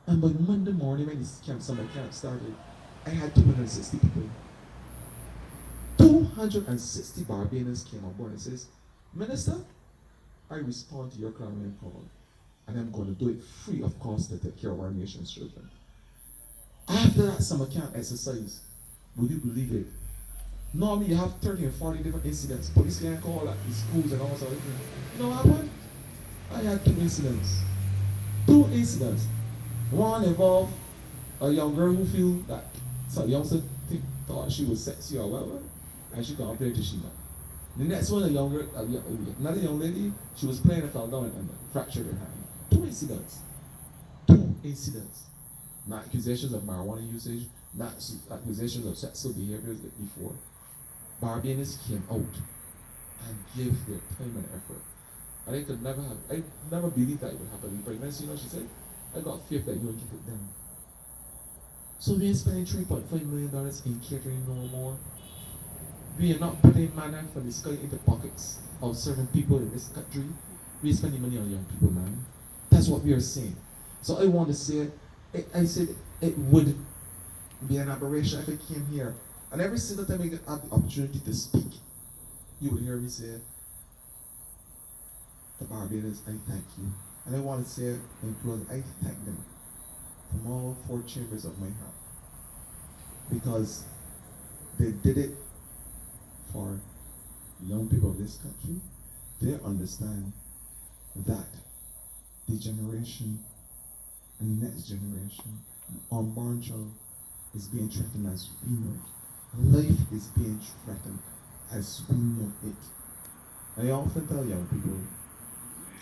And by Monday morning, when this summer camp started, I had 260 people. 260 Barbadians came on board and says, Minister, I respond to your clarion call, and I'm going to do it free of cost to take care of our nation's children. After that summer camp exercise, would you believe it? Normally you have 30 and 40 different incidents. Police can call at the schools and all sorts of things. You know what happened? I had 2 incidents. 2 incidents. One involved a young girl who feel that some youngster thought she was sexy or whatever, and she complained to Shima. The next one, another young lady, she was playing and fell down and fractured her hand. 2 incidents. 2 incidents. Not accusations of marijuana usage, not accusations of sexual behaviors before. Barbadians came out and gave their time and effort. And I never believed that it would happen in pregnancy. She said, I got faith that you would get it done. So we ain't spending $3.5 million in catering no more. We are not putting manna from the sky into pockets of certain people in this country. We are spending money on young people, man. That's what we are saying. So I want to say, I said it would be an aberration if I came here. And every single time I get the opportunity to speak, you would hear me say, the Barbados, I thank you. And I want to say in closing, I thank them from all 4 chambers of my heart. Because they did it for young people of this country. They understand that the generation and the next generation, unborn child, is being threatened as we know it. Life is being threatened as we know it. And I often tell young people,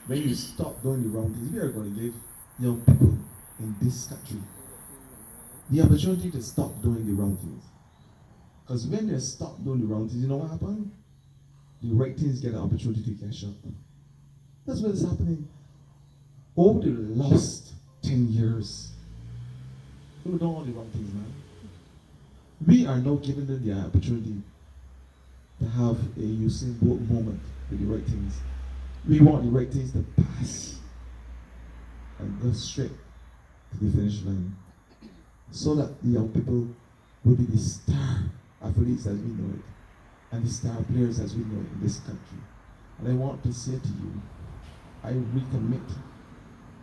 when you stop doing the wrong things, we are going to give young people in this country the opportunity to stop doing the wrong things. Because when they stop doing the wrong things, you know what happens? The right things get an opportunity to catch up. That's what is happening. Over the last 10 years, we've done all the wrong things, man. We are now giving them the opportunity to have a Usain Bolt moment with the right things. We want the right things to pass and go straight to the finish line, so that the young people will be the star athletes as we know it, and the star players as we know it in this country. And I want to say to you, I recommit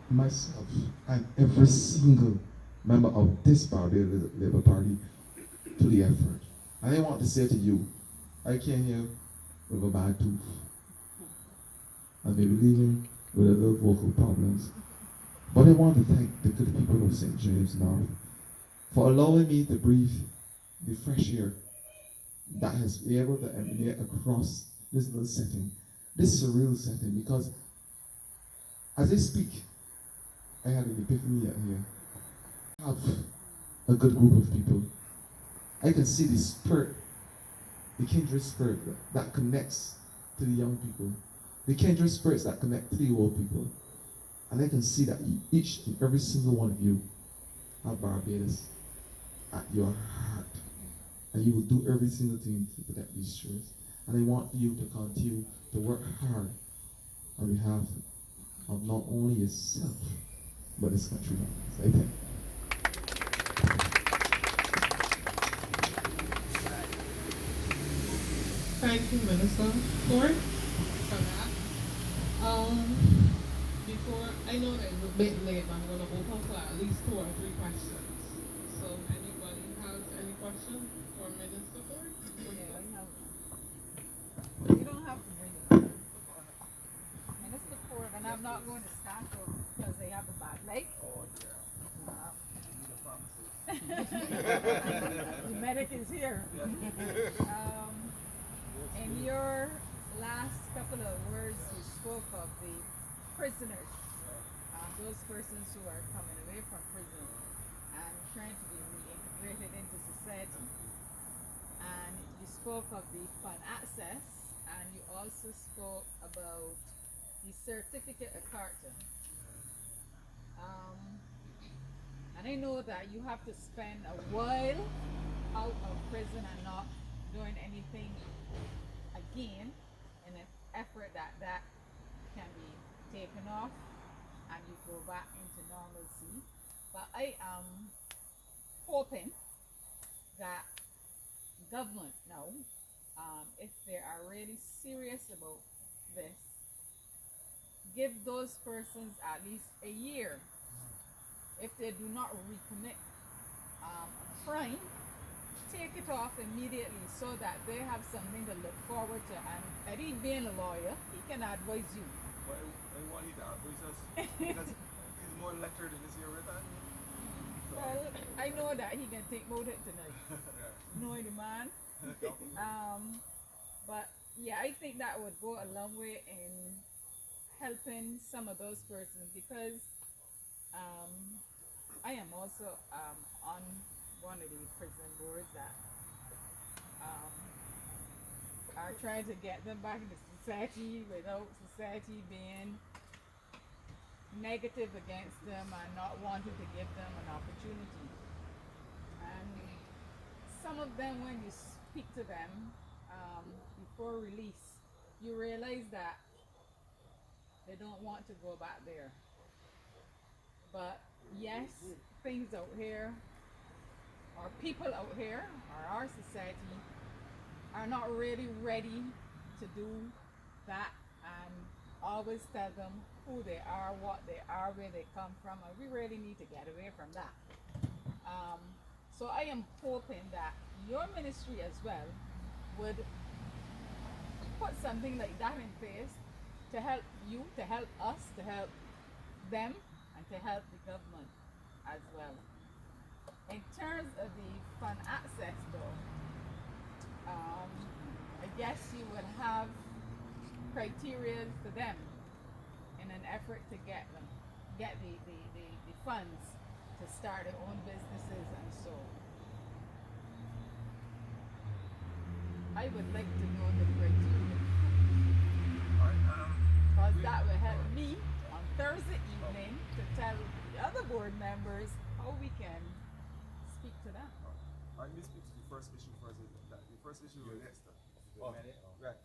myself and every single member of this Barbados Labour Party to the effort. And I want to say to you, I came here with a bad tooth. I may be leaving with a little vocal problems. But I want to thank the good people of St. James North for allowing me to breathe the fresh air that has been able to emanate across this little setting. This is a real setting because as I speak, I had an epiphany out here. I have a good group of people. I can see the spirit, the kindred spirit that connects to the young people, the kindred spirits that connect to the old people. And I can see that each and every single one of you have Barbados at your heart. And you will do every single thing to protect these shores. And I want you to continue to work hard on behalf of not only yourself, but this country. So I thank you. Thank you, Minister Forde, for that. Before, I know that it's a bit late, but I'm going to open for at least 2 or 3 questions. So, anybody has any questions for Minister Forde? Yeah, I have. You don't have to bring it up. Minister Forde, and I'm not going to stand up because they have a bad leg. Oh, yeah. The medic is here. In your last couple of words, you spoke of the prisoners, those persons who are coming away from prison and trying to be reintegrated into society. And you spoke of the fund access, and you also spoke about the certificate of character. And I know that you have to spend a while out of prison and not doing anything again in an effort that that can be taken off and you go back into normalcy. But I am hoping that government now, if they are really serious about this, give those persons at least a year. If they do not recommit a crime, take it off immediately so that they have something to look forward to. And Eddie, being a lawyer, he can advise you. But I want you to advise us because he's more lectured in this area than me. So. Well, I know that he can take about it tonight. Knowing the man. But yeah, I think that would go a long way in helping some of those persons because I am also on one of the prison boards that are trying to get them back into society without society being negative against them and not wanting to give them an opportunity. And some of them, when you speak to them before release, you realize that they don't want to go back there. But yes, things out here, or people out here, or our society, are not really ready to do that and always tell them who they are, what they are, where they come from, and we really need to get away from that. So I am hoping that your ministry as well would put something like that in place to help you, to help us, to help them, and to help the government as well. In terms of the fund access though, I guess you would have criteria for them in an effort to get the funds to start their own businesses and so. I would like to know the criteria. Because that will help me on Thursday evening to tell the other board members how we can speak to them. Let me speak to the first issue first. The first issue relates to. Right. Right.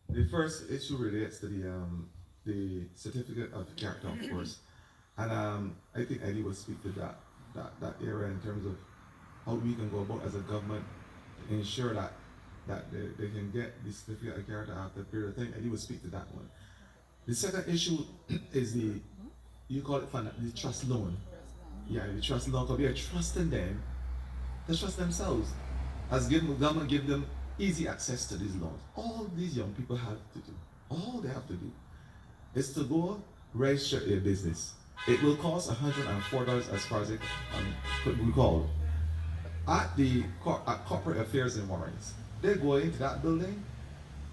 The first issue relates to the certificate of character, of course, and I think Eddie will speak to that area in terms of how we can go about as a government to ensure that they can get the certificate of character after a period of time. Eddie will speak to that one. The second issue is you call it the trust loan. Yeah, the trust loan, because we are trusting them to trust themselves. As government give them easy access to these loans. All these young people have to do, all they have to do is to go register a business. It will cost $104 as far as I could recall. At Corporate Affairs in Warrens, they go into that building,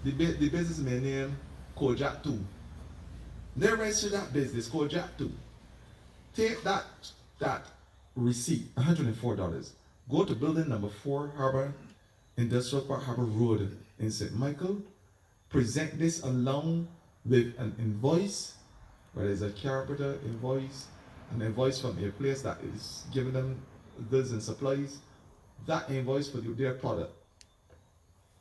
the businessman named Kojak 2. They register that business, Kojak 2. Take that receipt, $104. Go to building number 4, Industrial Park Harbor Road in St. Michael. Present this along with an invoice, whether it's a carpenter invoice, an invoice from a place that is giving them goods and supplies, that invoice for their product.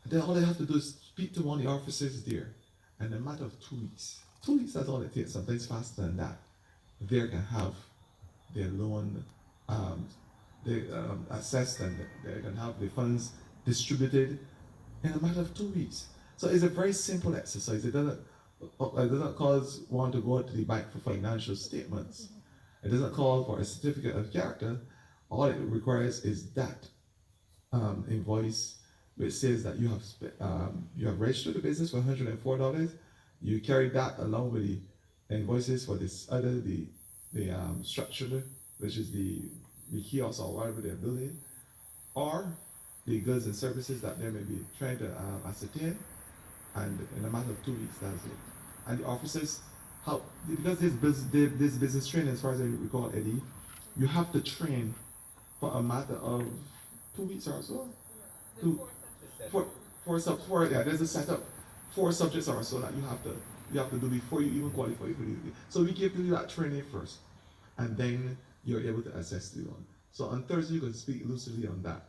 Then all they have to do is speak to one of the officers there, and in a matter of 2 weeks, 2 weeks, that's all it takes, sometimes faster than that, they can have their loan assessed, and they can have the funds distributed in a matter of 2 weeks. So it's a very simple exercise. It doesn't cause one to go to the bank for financial statements. It doesn't call for a certificate of character. All it requires is that invoice which says that you have registered the business for $104. You carry that along with the invoices for this other the structure, which is the kiosk or whatever they're building, or the goods and services that they may be trying to ascertain, and in a matter of 2 weeks, that's it. And the officers help, because this business training, as far as I recall, Eddie, you have to train for a matter of 2 weeks or so. There's a setup, 4 subjects or so that you have to do before you even qualify for these. So we give you that training first, and then you're able to assess the one. So on Thursday you can speak lucidly on that.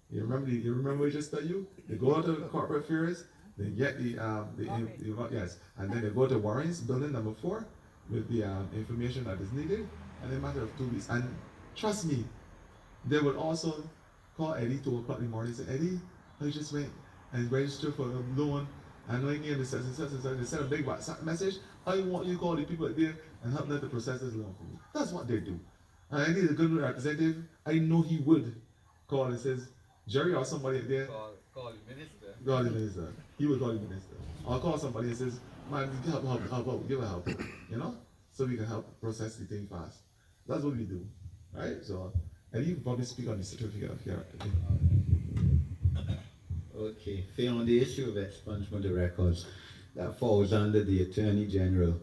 You remember what I just told you? They go out to corporate affairs, they get yes, and then they go to Warren's building number 4 with the information that is needed, and in a matter of 2 weeks. And trust me, they would also call Eddie 2 o'clock in the morning and say, Eddie, I just went and registered for a loan. I know you need to send a big WhatsApp message. I want you to call the people there and help them to process this loan for me. That's what they do. And I need a good representative. I know he would call and says, Jerry or somebody there. Call the minister. Call the minister. He would call the minister. I'll call somebody and says, man, help, give a help. You know? So we can help process the thing fast. That's what we do. Right? So, and you can probably speak on the certificate of here. Okay, on the issue of expungement of records, that falls under the Attorney General.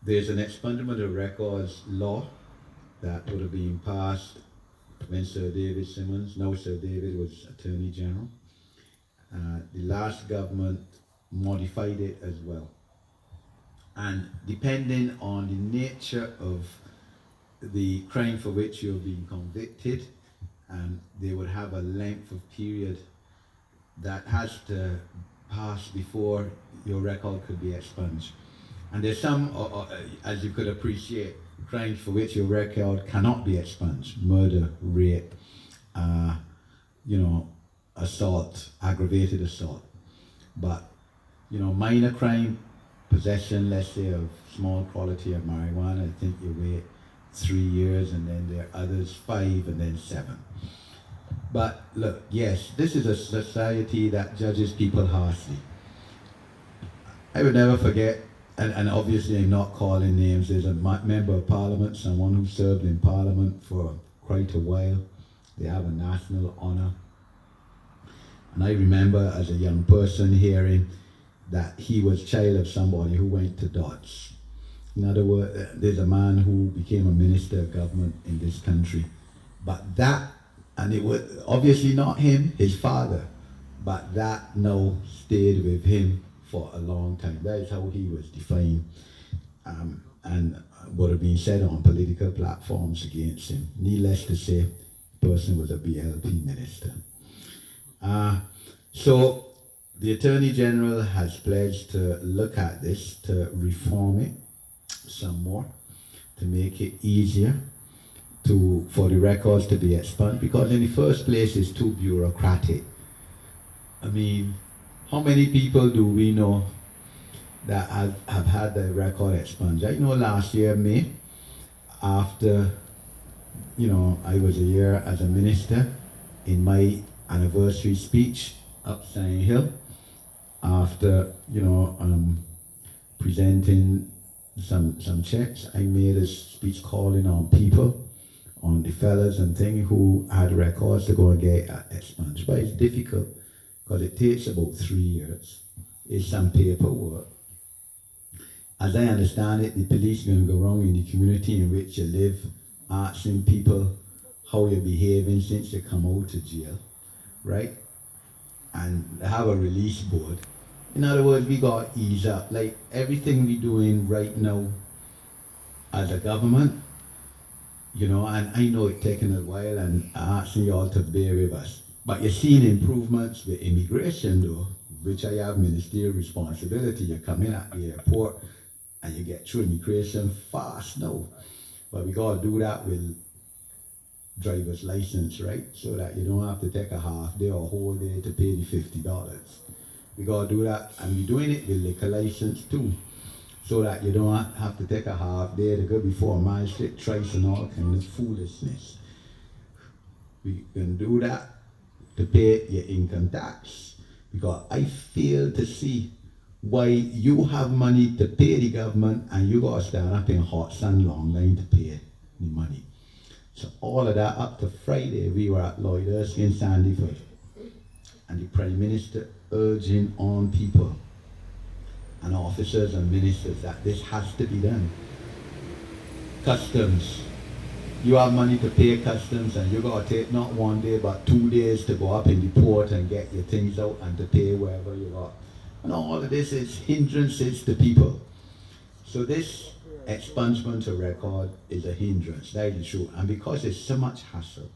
There's an expungement of records law that would have been passed when Sir David Simmons, now Sir David, was Attorney General. The last government modified it as well. And depending on the nature of the crime for which you're being convicted, they would have a length of period that has to pass before your record could be expunged. And there's some, as you could appreciate, crimes for which your record cannot be expunged: murder, rape, assault, aggravated assault. But minor crime, possession, let's say, of small quantity of marijuana, I think you wait 3 years, and then there are others 5, and then 7. But look, yes, this is a society that judges people harshly. I would never forget, and obviously I'm not calling names, there's a member of parliament, someone who served in parliament for quite a while. They have a national honor. And I remember as a young person hearing that he was child of somebody who went to Dodge. In other words, there's a man who became a minister of government in this country. But that, and it was obviously not him, his father, but that now stayed with him for a long time. That is how he was defined, and would have been said on political platforms against him. Needless to say, the person was a BLP minister. So the Attorney General has pledged to look at this, to reform it some more, to make it easier for the records to be expunged, because in the first place it's too bureaucratic. I mean, how many people do we know that have had their record expunged? I know last year, May, after I was a year as a minister, in my anniversary speech up Sign Hill, after presenting some checks, I made a speech calling on people, on the fellas and things who had records to go and get expunged. But it's difficult because it takes about 3 years. It's some paperwork. As I understand it, the police are going to go around in the community in which you live, asking people how you're behaving since you come out of jail, right? And have a release board. In other words, we got to ease up. Like everything we're doing right now as a government, and I know it's taken a while, and I'm asking you all to bear with us. But you're seeing improvements with immigration, though, which I have ministerial responsibility. You come in at the airport and you get through immigration fast now. But we got to do that with driver's license, right? So that you don't have to take a half day or a whole day to pay the $50. We got to do that, and we're doing it with liquor license too, so that you don't have to take a half day to go before a magistrate twice and all kind of foolishness. We can do that to pay your income tax, because I fail to see why you have money to pay the government and you gotta stand up in hot sun long line to pay the money. So all of that up to Friday, we were at Lloyd Erskine Sandyford, and the Prime Minister urging on people and officers and ministers that this has to be done. Customs. You have money to pay customs and you gotta take not 1 day but 2 days to go up in the port and get your things out and to pay wherever you are. And all of this is hindrances to people. So this expungement of record is a hindrance, that is true. And because it's so much hassle,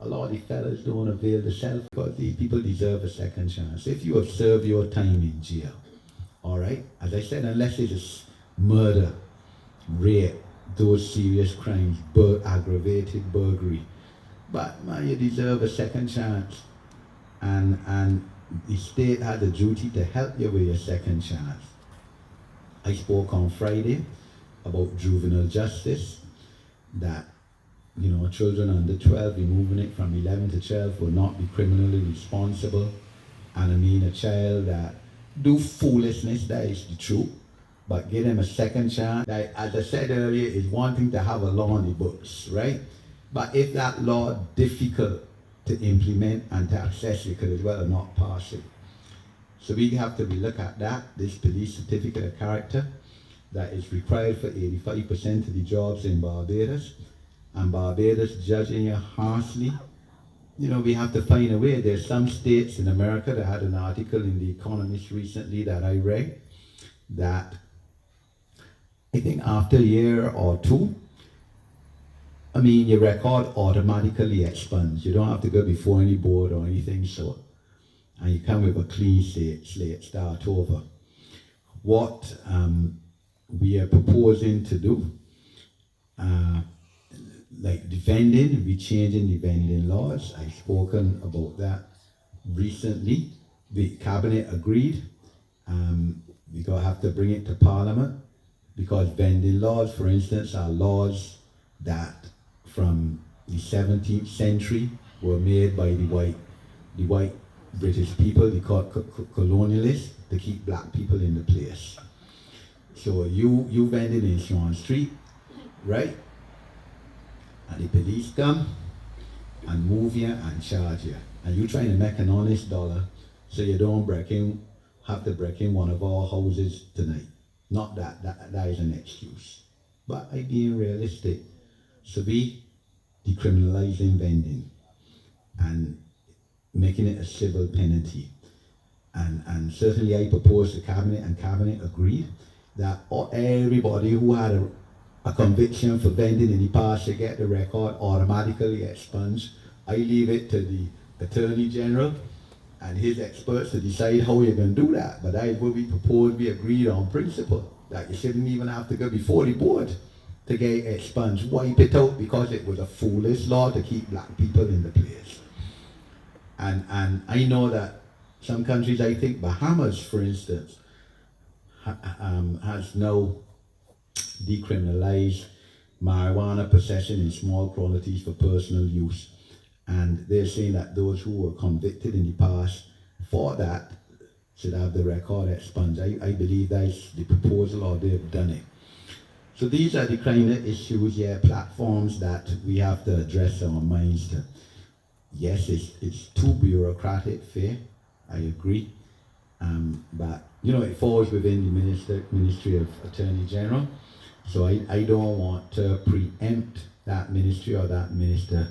a lot of the fellas don't avail themselves because these people deserve a second chance. If you have served your time in jail, all right, as I said, unless it is murder, rape, those serious crimes, aggravated burglary, but man, you deserve a second chance, and the state had a duty to help you with your second chance. I spoke on Friday about juvenile justice, that children under 12, removing it from 11 to 12 will not be criminally responsible. And I mean, a child that do foolishness, that is the truth, but give them a second chance. That, as I said earlier, is one thing to have a law in the books, right? But if that law difficult to implement and to access, you could as well not pass it. So we have to look at that, this police certificate of character that is required for 85% of the jobs in Barbados. And Barbados judging you harshly. We have to find a way. There's some states in America that had an article in The Economist recently that I read, that I think after a year or two, your record automatically expunds. You don't have to go before any board or anything, so, and you come with a clean slate, start over. What we are proposing to do, like the vending, we're changing the vending laws. I've spoken about that recently. The cabinet agreed. We're going to have to bring it to Parliament, because vending laws, for instance, are laws that from the 17th century were made by the white British people, the colonialists, to keep black people in the place. So you vending in Swan Street, right? And the police come and move you and charge you. And you're trying to make an honest dollar, so you don't have to break in one of our houses tonight. Not that is an excuse. But I being realistic. So we decriminalizing vending and making it a civil penalty. And certainly I proposed to Cabinet, and Cabinet agreed that everybody who had a conviction for vending in the past should get the record automatically expunged. I leave it to the Attorney General and his experts to decide how you're going to do that. But I will be proposed, we agreed on principle, that you shouldn't even have to go before the board to get expunged. Wipe it out because it was a foolish law to keep black people in the place. And I know that some countries, I think Bahamas, for instance, has now decriminalized marijuana possession in small quantities for personal use. And they're saying that those who were convicted in the past for that should have the record expunged. I believe that's the proposal, or they've done it. So these are the kind of issues, platforms that we have to address our minds to. Yes, it's too bureaucratic, fair, I agree. But it falls within the Ministry of Attorney General. So I don't want to preempt that ministry or that minister